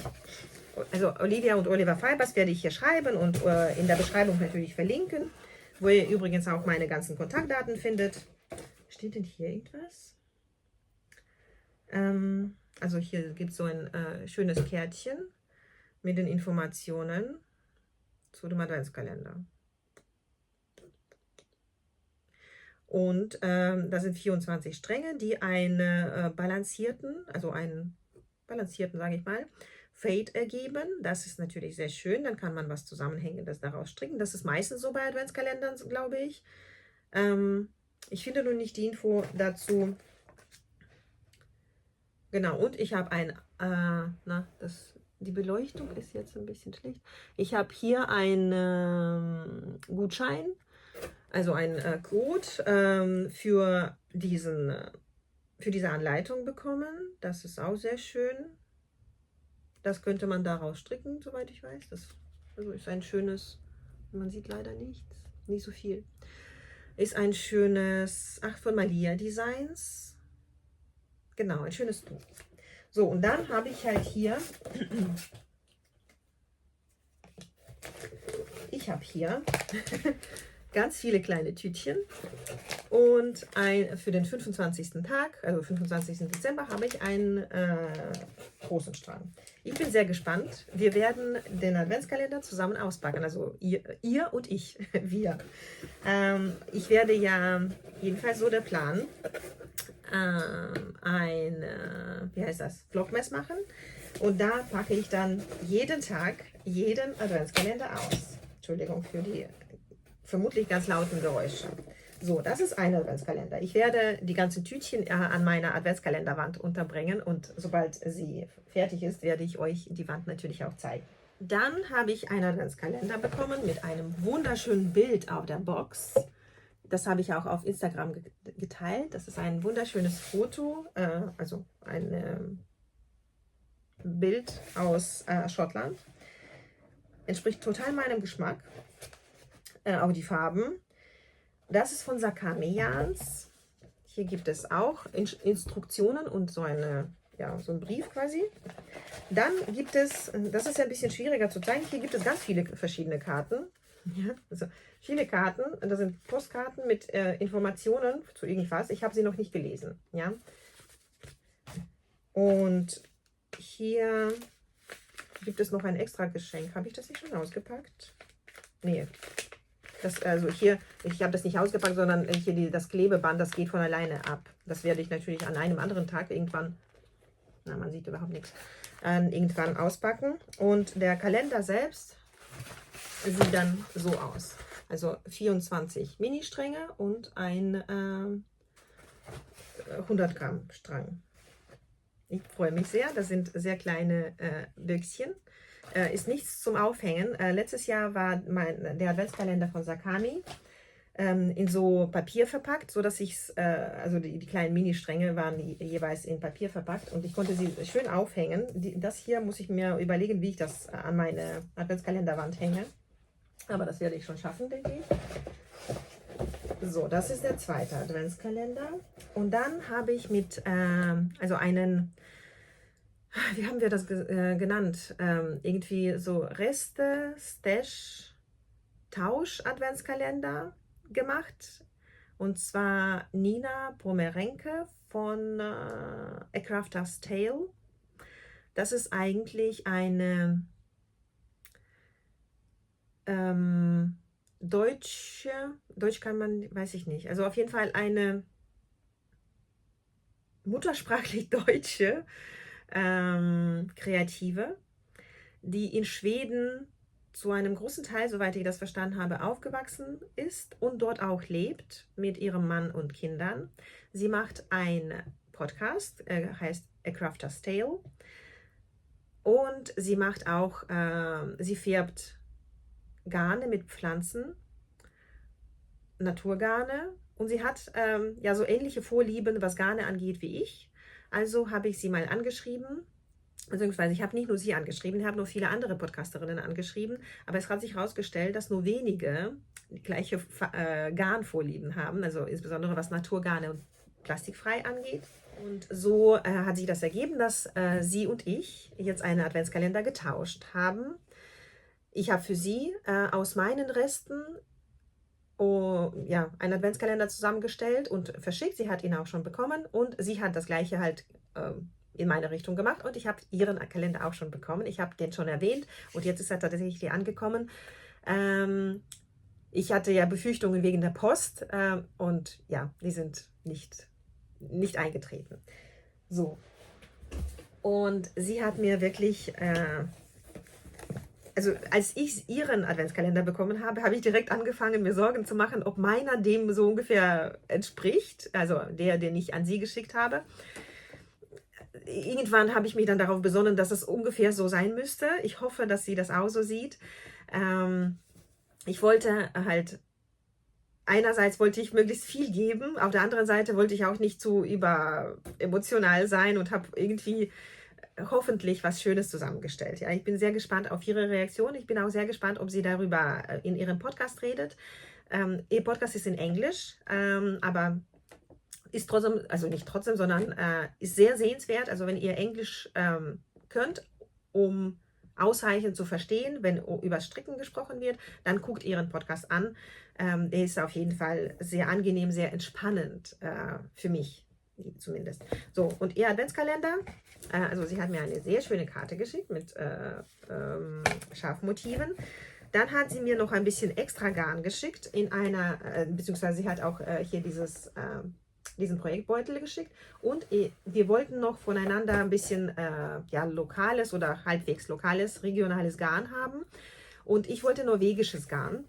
Also Olivia und Oliver Fibers werde ich hier schreiben und in der Beschreibung natürlich verlinken, wo ihr übrigens auch meine ganzen Kontaktdaten findet. Steht denn hier irgendwas? Also hier gibt es so ein schönes Kärtchen mit den Informationen zu dem Adventskalender. Und da sind 24 Stränge, die einen balancierten, sage ich mal, Fade ergeben. Das ist natürlich sehr schön. Dann kann man was Zusammenhängendes daraus stricken. Das ist meistens so bei Adventskalendern, glaube ich. Ich finde nur nicht die Info dazu. Genau, und ich habe die Beleuchtung ist jetzt ein bisschen schlecht. Ich habe hier einen Gutschein, also einen Code für diese Anleitung bekommen. Das ist auch sehr schön. Das könnte man daraus stricken, soweit ich weiß. Das ist ein schönes, man sieht leider nichts, nicht so viel. Ist ein schönes, von Malia Designs. Genau, ein schönes Tuch. So, und dann habe ich halt hier, ganz viele kleine Tütchen. Und für den 25. Tag, also 25. Dezember, habe ich einen großen Strang. Ich bin sehr gespannt. Wir werden den Adventskalender zusammen auspacken. Also ihr und ich, wir. Ich werde ja, jedenfalls so der Plan, wie heißt das, Vlogmas machen. Und da packe ich dann jeden Tag jeden Adventskalender aus. Entschuldigung für die vermutlich ganz lauten Geräusche. So, das ist ein Adventskalender. Ich werde die ganzen Tütchen an meiner Adventskalenderwand unterbringen und sobald sie fertig ist, werde ich euch die Wand natürlich auch zeigen. Dann habe ich einen Adventskalender bekommen mit einem wunderschönen Bild auf der Box. Das habe ich auch auf Instagram geteilt. Das ist ein wunderschönes Foto, also ein Bild aus Schottland. Entspricht total meinem Geschmack. Auch die Farben. Das ist von Sakami Yarns. Hier gibt es auch Instruktionen und so ein Brief quasi. Dann gibt es, das ist ja ein bisschen schwieriger zu zeigen, hier gibt es ganz viele verschiedene Karten. Ja, also viele Karten, das sind Postkarten mit Informationen zu irgendwas. Ich habe sie noch nicht gelesen. Ja? Und hier gibt es noch ein extra Geschenk. Habe ich das nicht schon ausgepackt? Nee. Also hier, ich habe das nicht ausgepackt, sondern hier das Klebeband, das geht von alleine ab. Das werde ich natürlich an einem anderen Tag irgendwann, na, man sieht überhaupt nichts, irgendwann auspacken. Und der Kalender selbst sieht dann so aus. Also 24 Mini-Stränge und ein 100 Gramm Strang. Ich freue mich sehr. Das sind sehr kleine Büchschen. Ist nichts zum Aufhängen. Letztes Jahr war der Adventskalender von Sakami in so Papier verpackt, so dass also die kleinen Mini-Stränge waren jeweils in Papier verpackt und ich konnte sie schön aufhängen. Das hier muss ich mir überlegen, wie ich das an meine Adventskalenderwand hänge. Aber das werde ich schon schaffen, denke ich. So, das ist der zweite Adventskalender. Und dann habe ich also einen, wie haben wir das genannt? Irgendwie so Reste, Stash, Tausch Adventskalender gemacht. Und zwar Nina Pomerenke von A Crafter's Tale. Das ist eigentlich eine Deutsch kann man, weiß ich nicht. Also auf jeden Fall eine muttersprachlich deutsche Kreative, die in Schweden zu einem großen Teil, soweit ich das verstanden habe, aufgewachsen ist und dort auch lebt mit ihrem Mann und Kindern. Sie macht einen Podcast, heißt A Crafter's Tale. Und sie macht auch, sie färbt Garne mit Pflanzen, Naturgarne. Und sie hat ja so ähnliche Vorlieben, was Garne angeht, wie ich. Also habe ich sie mal angeschrieben, beziehungsweise ich habe nicht nur sie angeschrieben, ich habe noch viele andere Podcasterinnen angeschrieben, aber es hat sich herausgestellt, dass nur wenige die gleiche Garnvorlieben haben, also insbesondere was Naturgarne und plastikfrei angeht. Und so hat sich das ergeben, dass sie und ich jetzt einen Adventskalender getauscht haben. Ich habe für sie aus meinen Resten einen Adventskalender zusammengestellt und verschickt. Sie hat ihn auch schon bekommen und sie hat das gleiche halt in meine Richtung gemacht und ich habe ihren Kalender auch schon bekommen. Ich habe den schon erwähnt und jetzt ist er tatsächlich angekommen. Ich hatte ja Befürchtungen wegen der Post und ja, die sind nicht eingetreten. So. Und sie hat mir wirklich also als ich ihren Adventskalender bekommen habe, habe ich direkt angefangen, mir Sorgen zu machen, ob meiner dem so ungefähr entspricht, also den ich an sie geschickt habe. Irgendwann habe ich mich dann darauf besonnen, dass es ungefähr so sein müsste. Ich hoffe, dass sie das auch so sieht. Ich wollte halt, einerseits wollte ich möglichst viel geben, auf der anderen Seite wollte ich auch nicht zu überemotional sein und habe irgendwie hoffentlich was Schönes zusammengestellt. Ja, ich bin sehr gespannt auf ihre Reaktion. Ich bin auch sehr gespannt, ob sie darüber in ihrem Podcast redet. Ihr Podcast ist in Englisch, aber ist trotzdem, also nicht trotzdem, sondern ist sehr sehenswert. Also wenn ihr Englisch könnt, um ausreichend zu verstehen, wenn über Stricken gesprochen wird, dann guckt ihren Podcast an. Der ist auf jeden Fall sehr angenehm, sehr entspannend für mich zumindest. So, und ihr Adventskalender, also sie hat mir eine sehr schöne Karte geschickt mit Schafmotiven. Dann hat sie mir noch ein bisschen extra Garn geschickt in einer, beziehungsweise sie hat auch hier diesen Projektbeutel geschickt. Und wir wollten noch voneinander ein bisschen ja, lokales oder halbwegs lokales, regionales Garn haben. Und ich wollte norwegisches Garn.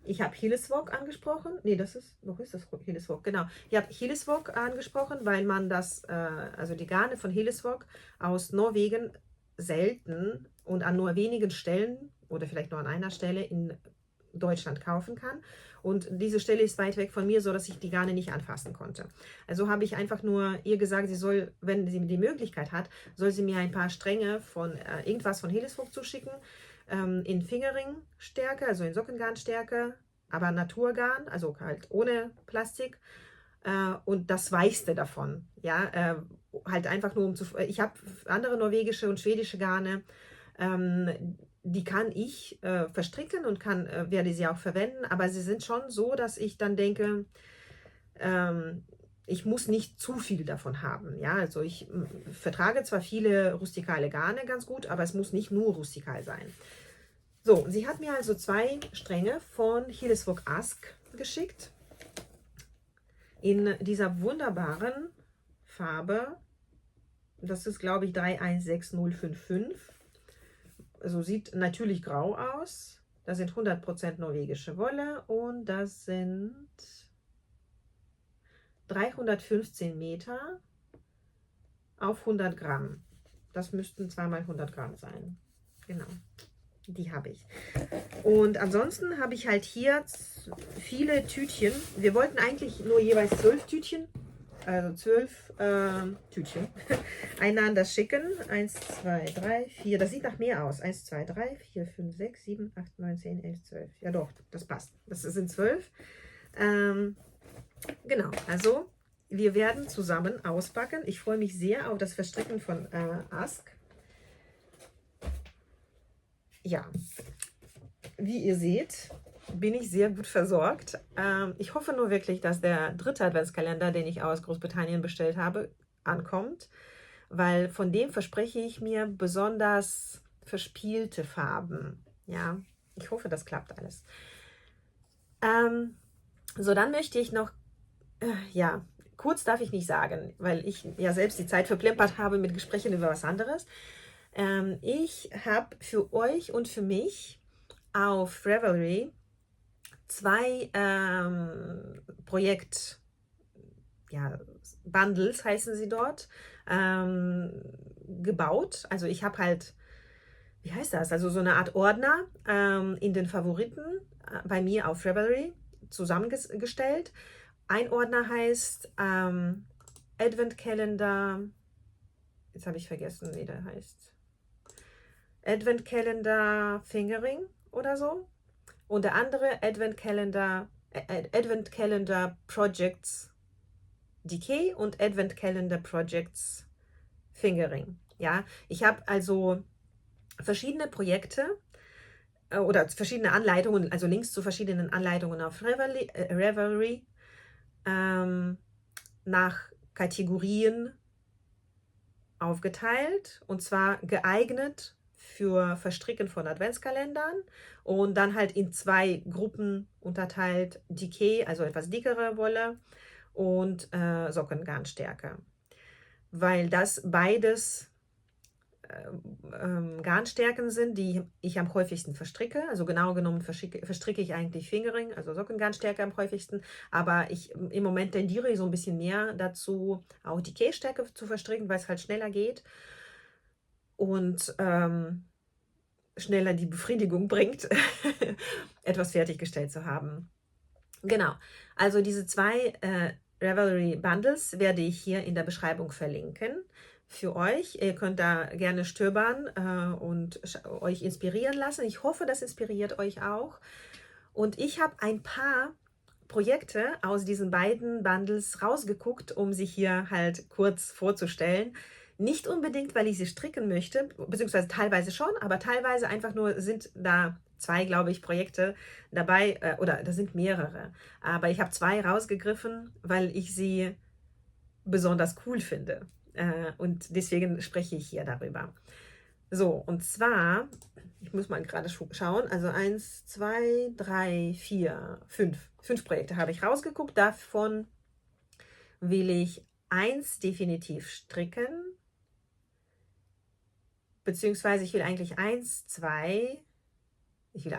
Ich habe Hillesvåg angesprochen. Nee, wo ist das Hillesvåg? Genau. Ich habe Hillesvåg angesprochen, weil man also die Garne von Hillesvåg aus Norwegen selten und an nur wenigen Stellen oder vielleicht nur an einer Stelle in Deutschland kaufen kann. Und diese Stelle ist weit weg von mir, sodass ich die Garne nicht anfassen konnte. Also habe ich einfach nur ihr gesagt, sie soll, wenn sie die Möglichkeit hat, soll sie mir ein paar Stränge von irgendwas von Hillesvåg zuschicken. In Fingering-Stärke, also in Sockengarnstärke, aber Naturgarn, also halt ohne Plastik. Und das Weichste davon, ja, halt einfach nur ich habe andere norwegische und schwedische Garne, die kann ich verstricken und werde sie auch verwenden, aber sie sind schon so, dass ich dann denke, ich muss nicht zu viel davon haben. Ja, also ich vertrage zwar viele rustikale Garne ganz gut, aber es muss nicht nur rustikal sein. So, sie hat mir also 2 Stränge von Hillesvåg Ask geschickt. In dieser wunderbaren Farbe. Das ist, glaube ich, 316055. Also sieht natürlich grau aus. Das sind 100% norwegische Wolle und das sind 315 Meter auf 100 Gramm. Das müssten 2 mal 100 Gramm sein. Genau, die habe ich. Und ansonsten habe ich halt hier viele Tütchen. Wir wollten eigentlich nur jeweils 12 Tütchen, also 12 Tütchen, einander schicken. 1, 2, 3, 4, das sieht nach mehr aus. 1, 2, 3, 4, 5, 6, 7, 8, 9, 10, 11, 12. Ja doch, das passt. Das sind 12. Genau, also wir werden zusammen auspacken. Ich freue mich sehr auf das Verstricken von Ask. Ja, wie ihr seht, bin ich sehr gut versorgt. Ich hoffe nur wirklich, dass der 3. Adventskalender, den ich aus Großbritannien bestellt habe, ankommt, weil von dem verspreche ich mir besonders verspielte Farben. Ja, ich hoffe, das klappt alles. So, dann möchte ich noch, ja, kurz darf ich nicht sagen, weil ich ja selbst die Zeit verplempert habe mit Gesprächen über was anderes. Ich habe für euch und für mich auf Ravelry 2 Bundles heißen sie dort, gebaut. Also ich habe halt, wie heißt das? Also so eine Art Ordner in den Favoriten bei mir auf Ravelry zusammengestellt. Ein Ordner heißt Advent Calendar, jetzt habe ich vergessen, wie der heißt. Advent Calendar Fingering oder so. Und der andere Advent Calendar Projects Decay und Advent Calendar Projects Fingering. Ja, ich habe also verschiedene Projekte oder verschiedene Anleitungen, also Links zu verschiedenen Anleitungen auf Ravelry nach Kategorien aufgeteilt, und zwar geeignet für Verstricken von Adventskalendern und dann halt in 2 Gruppen unterteilt: Decay, also etwas dickere Wolle, und Sockengarnstärke, weil das beides Garnstärken sind, die ich am häufigsten verstricke. Also genau genommen verstricke ich eigentlich Fingering, also Sockengarnstärke am häufigsten, aber im Moment tendiere ich so ein bisschen mehr dazu, auch Decay-Stärke zu verstricken, weil es halt schneller geht und schneller die Befriedigung bringt, etwas fertiggestellt zu haben. Genau, also diese 2 Ravelry Bundles werde ich hier in der Beschreibung verlinken für euch. Ihr könnt da gerne stöbern und euch inspirieren lassen. Ich hoffe, das inspiriert euch auch. Und ich habe ein paar Projekte aus diesen beiden Bundles rausgeguckt, um sie hier halt kurz vorzustellen. Nicht unbedingt, weil ich sie stricken möchte, beziehungsweise teilweise schon, aber teilweise einfach nur sind da zwei, glaube ich, Projekte dabei, oder da sind mehrere. Aber ich habe zwei rausgegriffen, weil ich sie besonders cool finde. Und deswegen spreche ich hier darüber. So, und zwar, ich muss mal gerade schauen, also 1, 2, 3, 4, 5. 5 Projekte habe ich rausgeguckt. Davon will ich eins definitiv stricken, beziehungsweise ich will eigentlich eins, zwei, ich will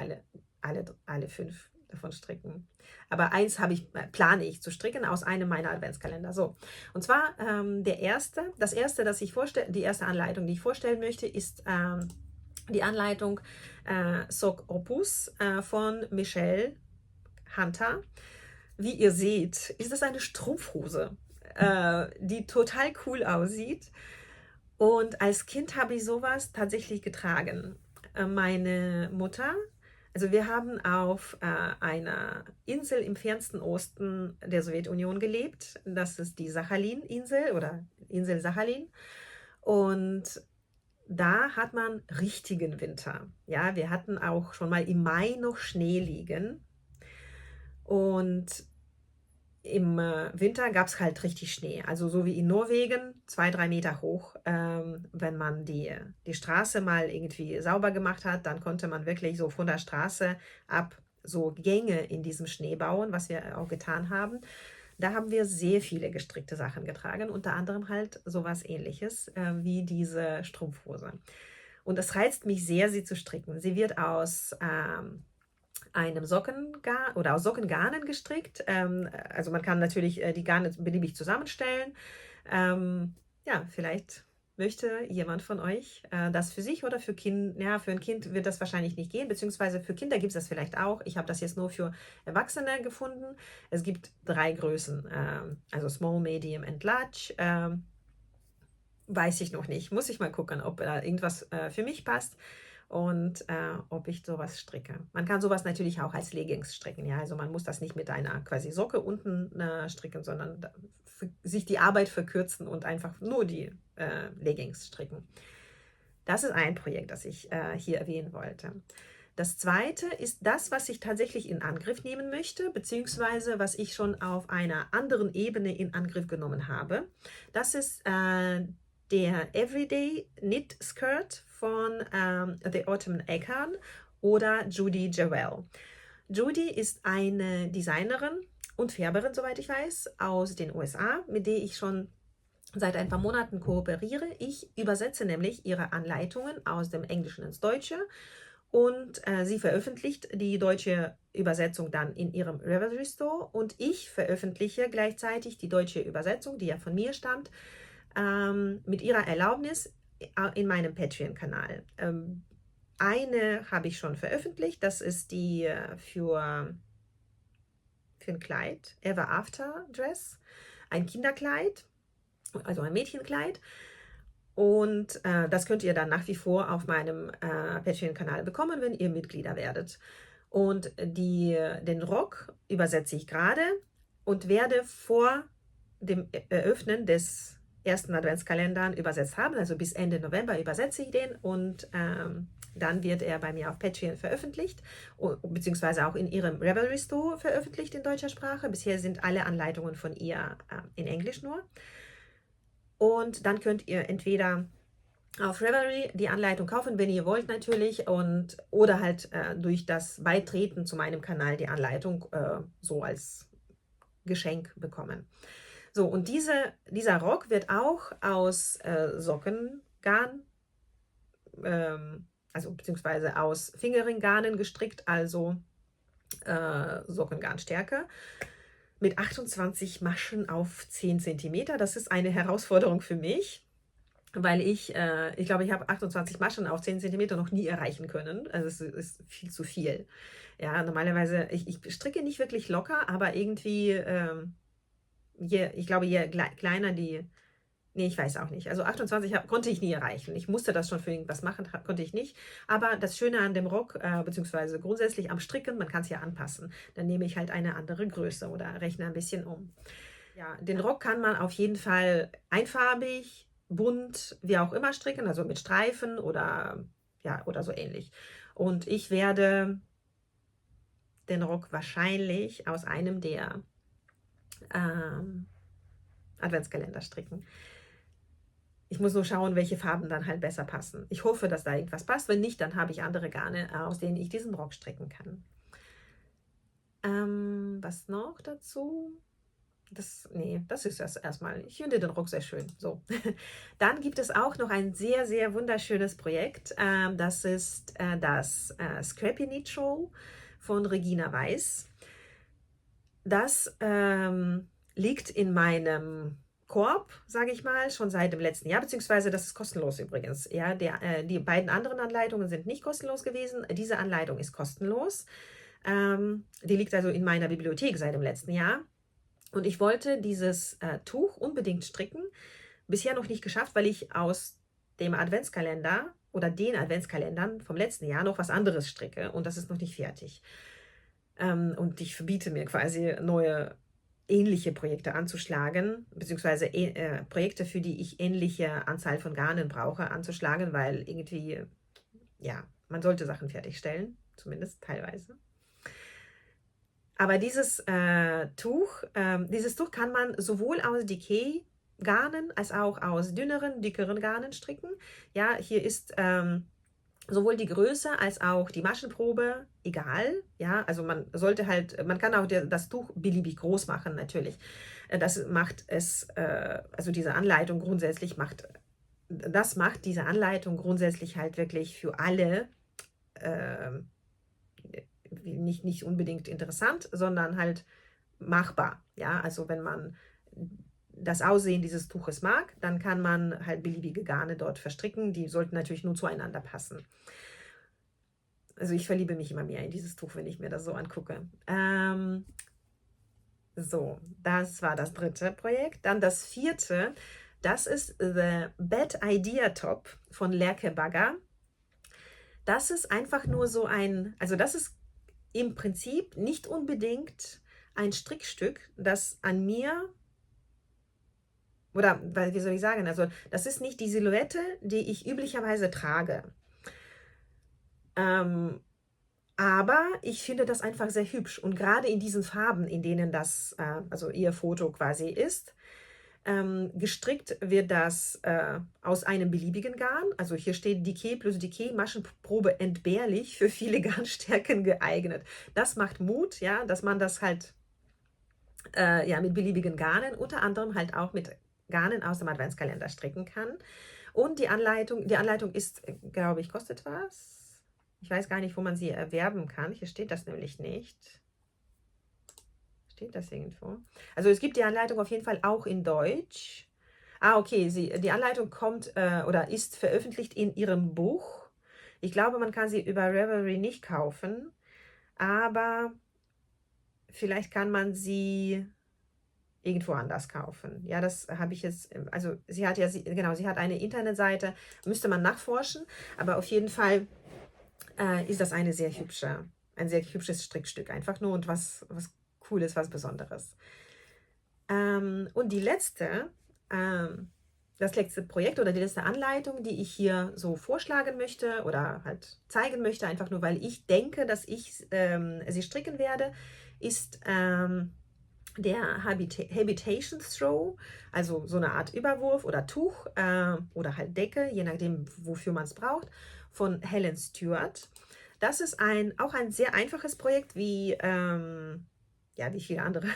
alle 5 davon stricken. Aber eins plane ich zu stricken aus einem meiner Adventskalender. So, und zwar die erste Anleitung, die ich vorstellen möchte, ist die Anleitung Sock Opus von Michelle Hunter. Wie ihr seht, ist es eine Strumpfhose, die total cool aussieht. Und als Kind habe ich sowas tatsächlich getragen. Meine Mutter, also wir haben auf einer Insel im fernsten Osten der Sowjetunion gelebt. Das ist die Sachalin-Insel oder Insel Sachalin. Und da hat man richtigen Winter. Ja, wir hatten auch schon mal im Mai noch Schnee liegen. Und im Winter gab es halt richtig Schnee, also so wie in Norwegen, 2, 3 Meter hoch. Wenn man die Straße mal irgendwie sauber gemacht hat, dann konnte man wirklich so von der Straße ab so Gänge in diesem Schnee bauen, was wir auch getan haben. Da haben wir sehr viele gestrickte Sachen getragen, unter anderem halt sowas Ähnliches wie diese Strumpfhose. Und es reizt mich sehr, sie zu stricken. Sie wird aus einem Sockengarn oder aus Sockengarnen gestrickt. Also man kann natürlich die Garne beliebig zusammenstellen. Ja, vielleicht möchte jemand von euch das für sich oder für Kinder. Ja, für ein Kind wird das wahrscheinlich nicht gehen, beziehungsweise für Kinder gibt es das vielleicht auch. Ich habe das jetzt nur für Erwachsene gefunden. Es gibt 3 Größen, also Small, Medium und Large. Weiß ich noch nicht. Muss ich mal gucken, ob da irgendwas für mich passt und ob ich sowas stricke. Man kann sowas natürlich auch als Leggings stricken. Ja? Also man muss das nicht mit einer quasi Socke unten stricken, sondern sich die Arbeit verkürzen und einfach nur die Leggings stricken. Das ist ein Projekt, das ich hier erwähnen wollte. Das zweite ist das, was ich tatsächlich in Angriff nehmen möchte, beziehungsweise was ich schon auf einer anderen Ebene in Angriff genommen habe. Das ist der Everyday Knit Skirt von The Autumn Acorn oder Judy Jarrell. Judy ist eine Designerin und Färberin, soweit ich weiß, aus den USA, mit der ich schon seit ein paar Monaten kooperiere. Ich übersetze nämlich ihre Anleitungen aus dem Englischen ins Deutsche und sie veröffentlicht die deutsche Übersetzung dann in ihrem Ravelry Store und ich veröffentliche gleichzeitig die deutsche Übersetzung, die ja von mir stammt, mit ihrer Erlaubnis in meinem Patreon-Kanal. Eine habe ich schon veröffentlicht, das ist die für ein Kleid, Ever After Dress, ein Kinderkleid, also ein Mädchenkleid. Und das könnt ihr dann nach wie vor auf meinem Patreon-Kanal bekommen, wenn ihr Mitglieder werdet. Und den Rock übersetze ich gerade und werde vor dem Eröffnen des ersten Adventskalenders übersetzt haben. Also bis Ende November übersetze ich den und dann wird er bei mir auf Patreon veröffentlicht, beziehungsweise auch in ihrem Ravelry Store veröffentlicht in deutscher Sprache. Bisher sind alle Anleitungen von ihr in Englisch nur. Und dann könnt ihr entweder auf Ravelry die Anleitung kaufen, wenn ihr wollt natürlich, oder halt durch das Beitreten zu meinem Kanal die Anleitung so als Geschenk bekommen. So, und dieser Rock wird auch aus Sockengarn, also beziehungsweise aus Fingerringgarnen gestrickt, also Sockengarnstärke, mit 28 Maschen auf 10 cm. Das ist eine Herausforderung für mich, weil ich glaube, ich habe 28 Maschen auf 10 cm noch nie erreichen können. Also es ist viel zu viel. Ja, normalerweise, ich stricke nicht wirklich locker, aber irgendwie, ich glaube, je kleiner die, nee, ich weiß auch nicht. Also 28 konnte ich nie erreichen. Ich musste das schon für irgendwas machen, konnte ich nicht. Aber das Schöne an dem Rock, beziehungsweise grundsätzlich am Stricken, man kann es ja anpassen. Dann nehme ich halt eine andere Größe oder rechne ein bisschen um. Ja, den Rock kann man auf jeden Fall einfarbig, bunt, wie auch immer stricken, also mit Streifen oder, ja, oder so ähnlich. Und ich werde den Rock wahrscheinlich aus einem der Adventskalender stricken. Ich muss nur schauen, welche Farben dann halt besser passen. Ich hoffe, dass da irgendwas passt. Wenn nicht, dann habe ich andere Garne, aus denen ich diesen Rock stricken kann. Was noch dazu? Das ist das erstmal. Ich finde den Rock sehr schön. So. Dann gibt es auch noch ein sehr, sehr wunderschönes Projekt. Das ist das Scrappy Knit Show von Regina Weiß. Das liegt in meinem Korb, sage ich mal, schon seit dem letzten Jahr, beziehungsweise das ist kostenlos übrigens. Ja, die beiden anderen Anleitungen sind nicht kostenlos gewesen. Diese Anleitung ist kostenlos. Die liegt also in meiner Bibliothek seit dem letzten Jahr. Und ich wollte dieses Tuch unbedingt stricken. Bisher noch nicht geschafft, weil ich aus dem Adventskalender oder den Adventskalendern vom letzten Jahr noch was anderes stricke. Und das ist noch nicht fertig. Und ich verbiete mir quasi neue ähnliche Projekte anzuschlagen, beziehungsweise Projekte, für die ich ähnliche Anzahl von Garnen brauche, anzuschlagen, weil irgendwie, ja, man sollte Sachen fertigstellen, zumindest teilweise. Aber dieses Tuch kann man sowohl aus Decay-Garnen als auch aus dünneren, dickeren Garnen stricken. Ja, hier ist sowohl die Größe als auch die Maschenprobe egal. Ja, also man kann auch das Tuch beliebig groß machen, natürlich. Das macht es, also diese Anleitung grundsätzlich macht diese Anleitung grundsätzlich halt wirklich für alle nicht unbedingt interessant, sondern halt machbar. Ja, also wenn man das Aussehen dieses Tuches mag, dann kann man halt beliebige Garne dort verstricken. Die sollten natürlich nur zueinander passen. Also ich verliebe mich immer mehr in dieses Tuch, wenn ich mir das so angucke. So, das war das dritte Projekt. Dann das vierte, das ist The Bad Idea Top von Lerke Bagger. Das ist einfach nur so also das ist im Prinzip nicht unbedingt ein Strickstück, das an mir, oder wie soll ich sagen, also das ist nicht die Silhouette, die ich üblicherweise trage. Aber ich finde das einfach sehr hübsch und gerade in diesen Farben, in denen das, also ihr Foto quasi ist, gestrickt wird das aus einem beliebigen Garn. Also hier steht Decay plus Decay, Maschenprobe entbehrlich, für viele Garnstärken geeignet. Das macht Mut, ja, dass man das halt ja, mit beliebigen Garnen, unter anderem halt auch mit Garnen aus dem Adventskalender stricken kann. Und die Anleitung ist, glaube ich, kostet was? Ich weiß gar nicht, wo man sie erwerben kann. Hier steht das nämlich nicht. Steht das irgendwo? Also es gibt die Anleitung auf jeden Fall auch in Deutsch. Ah, okay, die Anleitung kommt oder ist veröffentlicht in ihrem Buch. Ich glaube, man kann sie über Ravelry nicht kaufen, aber vielleicht kann man sie irgendwo anders kaufen. Ja, das habe ich jetzt, also sie hat eine Internetseite, müsste man nachforschen, aber auf jeden Fall ist das ein sehr hübsches Strickstück, einfach nur und was Cooles, was Besonderes. Und das letzte Projekt oder die letzte Anleitung, die ich hier so vorschlagen möchte oder halt zeigen möchte, einfach nur weil ich denke, dass ich sie stricken werde, ist der Habitation Throw, also so eine Art Überwurf oder Tuch oder halt Decke, je nachdem, wofür man es braucht, von Helen Stewart. Das ist auch ein sehr einfaches Projekt, wie viele andere.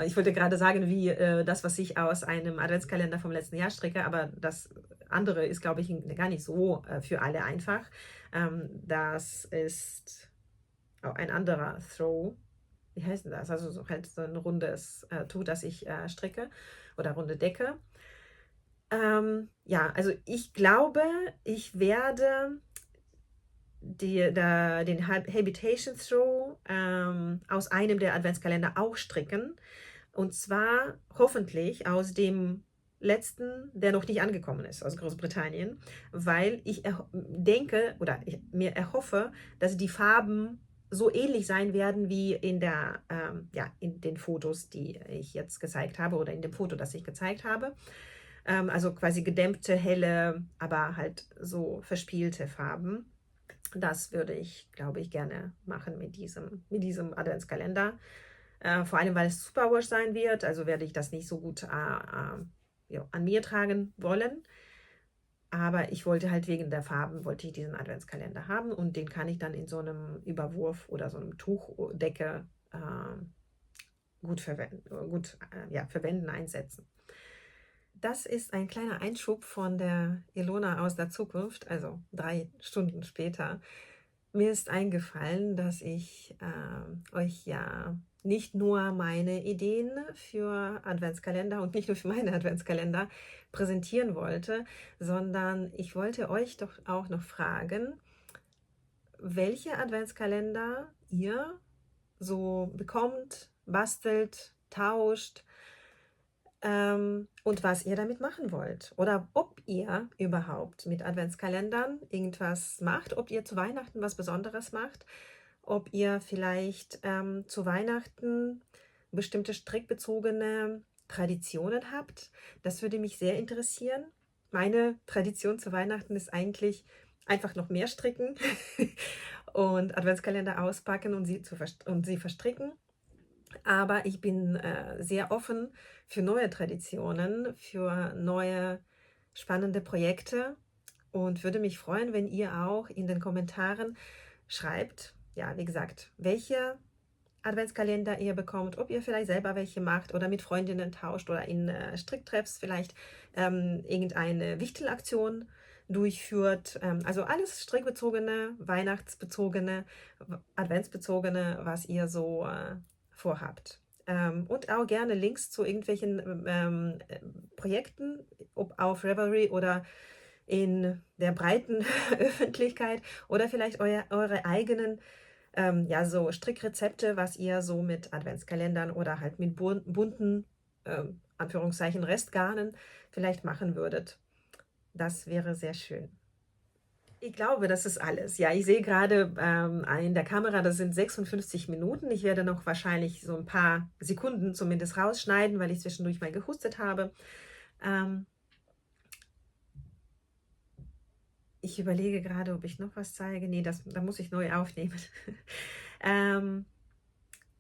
Ich wollte gerade sagen, wie das, was ich aus einem Adventskalender vom letzten Jahr stricke, aber das andere ist, glaube ich, gar nicht so für alle einfach. Das ist auch ein anderer Throw. Wie heißt denn das? Also halt so ein rundes Tuch, das ich stricke oder runde Decke. Ja, also ich glaube, ich werde den Habitation Throw aus einem der Adventskalender auch stricken. Und zwar hoffentlich aus dem letzten, der noch nicht angekommen ist, aus Großbritannien, weil ich denke oder ich mir erhoffe, dass die Farben so ähnlich sein werden wie in den Fotos, die ich jetzt gezeigt habe oder in dem Foto, das ich gezeigt habe. Also quasi gedämpfte, helle, aber halt so verspielte Farben. Das würde ich, glaube ich, gerne machen mit diesem Adventskalender. Vor allem, weil es Superwash sein wird, also werde ich das nicht so gut ja, an mir tragen wollen. Aber ich wollte halt wegen der Farben, wollte ich diesen Adventskalender haben und den kann ich dann in so einem Überwurf oder so einem Tuchdecke verwenden, einsetzen. Das ist ein kleiner Einschub von der Ilona aus der Zukunft, also 3 Stunden später. Mir ist eingefallen, dass ich euch ja nicht nur meine Ideen für Adventskalender und nicht nur für meine Adventskalender präsentieren wollte, sondern ich wollte euch doch auch noch fragen, welche Adventskalender ihr so bekommt, bastelt, tauscht, und was ihr damit machen wollt. Oder ob ihr überhaupt mit Adventskalendern irgendwas macht, ob ihr zu Weihnachten was Besonderes macht, ob ihr vielleicht zu Weihnachten bestimmte strickbezogene Traditionen habt. Das würde mich sehr interessieren. Meine Tradition zu Weihnachten ist eigentlich einfach noch mehr stricken und Adventskalender auspacken und sie verstricken. Aber ich bin sehr offen für neue Traditionen, für neue spannende Projekte und würde mich freuen, wenn ihr auch in den Kommentaren schreibt, ja, wie gesagt, welche Adventskalender ihr bekommt, ob ihr vielleicht selber welche macht oder mit Freundinnen tauscht oder in Stricktreffs vielleicht irgendeine Wichtelaktion durchführt. Also alles strickbezogene, weihnachtsbezogene, adventsbezogene, was ihr so vorhabt. Und auch gerne Links zu irgendwelchen Projekten, ob auf Ravelry oder in der breiten Öffentlichkeit oder vielleicht eure eigenen ja, so Strickrezepte, was ihr so mit Adventskalendern oder halt mit bunten, Anführungszeichen, Restgarnen vielleicht machen würdet. Das wäre sehr schön. Ich glaube, das ist alles. Ja, ich sehe gerade in der Kamera, das sind 56 Minuten. Ich werde noch wahrscheinlich so ein paar Sekunden zumindest rausschneiden, weil ich zwischendurch mal gehustet habe. Ähm, Ich überlege gerade, ob ich noch was zeige. Nee, da muss ich neu aufnehmen. ähm,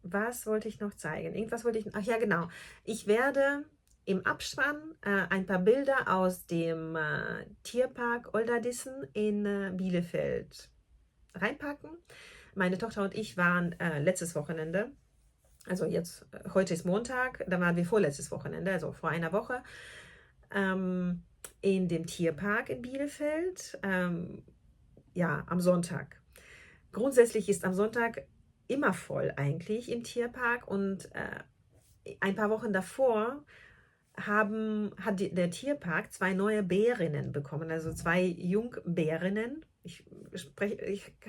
Was wollte ich noch zeigen? Irgendwas wollte ich. Ach ja, genau. Ich werde im Abspann ein paar Bilder aus dem Tierpark Olderdissen in Bielefeld reinpacken. Meine Tochter und ich waren letztes Wochenende, also jetzt, heute ist Montag, da waren wir vorletztes Wochenende, also vor einer Woche, in dem Tierpark in Bielefeld, ja, am Sonntag. Grundsätzlich ist am Sonntag immer voll eigentlich im Tierpark und ein paar Wochen davor hat der Tierpark 2 neue Bärinnen bekommen, also 2 Jungbärinnen. Ich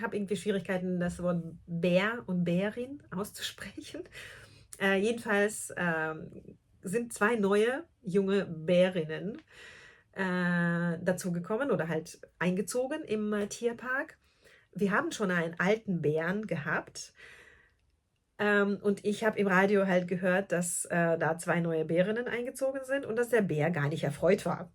habe irgendwie Schwierigkeiten, das Wort Bär und Bärin auszusprechen. Jedenfalls sind 2 neue junge Bärinnen dazu gekommen oder halt eingezogen im Tierpark. Wir haben schon einen alten Bären gehabt. Und ich habe im Radio halt gehört, dass da 2 neue Bärinnen eingezogen sind und dass der Bär gar nicht erfreut war.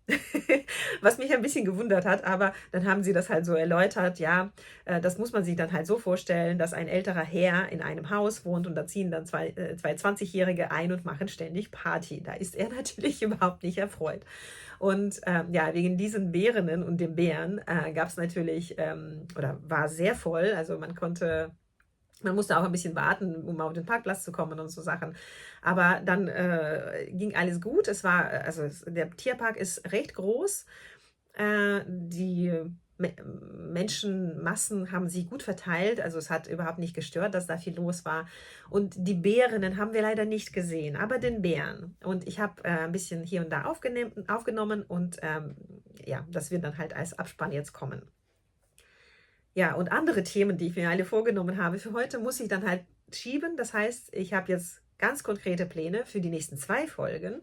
Was mich ein bisschen gewundert hat, aber dann haben sie das halt so erläutert, ja, das muss man sich dann halt so vorstellen, dass ein älterer Herr in einem Haus wohnt und da ziehen dann zwei 20-Jährige ein und machen ständig Party. Da ist er natürlich überhaupt nicht erfreut. Und ja, wegen diesen Bärinnen und dem Bären gab es natürlich, oder war sehr voll, also man musste auch ein bisschen warten, um auf den Parkplatz zu kommen und so Sachen. Aber dann ging alles gut. Der Tierpark ist recht groß. Die Menschenmassen haben sich gut verteilt. Also es hat überhaupt nicht gestört, dass da viel los war. Und die Bärinnen haben wir leider nicht gesehen, aber den Bären. Und ich habe ein bisschen hier und da aufgenommen und ja, das wird dann halt als Abspann jetzt kommen. Ja, und andere Themen, die ich mir alle vorgenommen habe für heute, muss ich dann halt schieben. Das heißt, ich habe jetzt ganz konkrete Pläne für die nächsten 2 Folgen.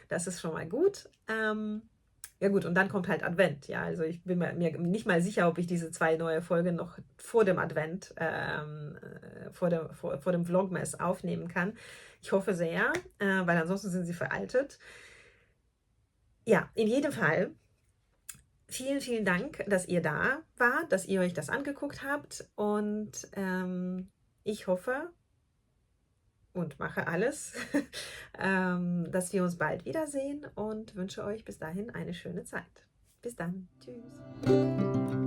Das ist schon mal gut. Ja gut, und dann kommt halt Advent. Ja, also ich bin mir nicht mal sicher, ob ich diese 2 neue Folgen noch vor dem Advent, vor dem Vlogmas aufnehmen kann. Ich hoffe sehr, weil ansonsten sind sie veraltet. Ja, in jedem Fall vielen, vielen Dank, dass ihr da wart, dass ihr euch das angeguckt habt und ich hoffe und mache alles, dass wir uns bald wiedersehen und wünsche euch bis dahin eine schöne Zeit. Bis dann. Tschüss.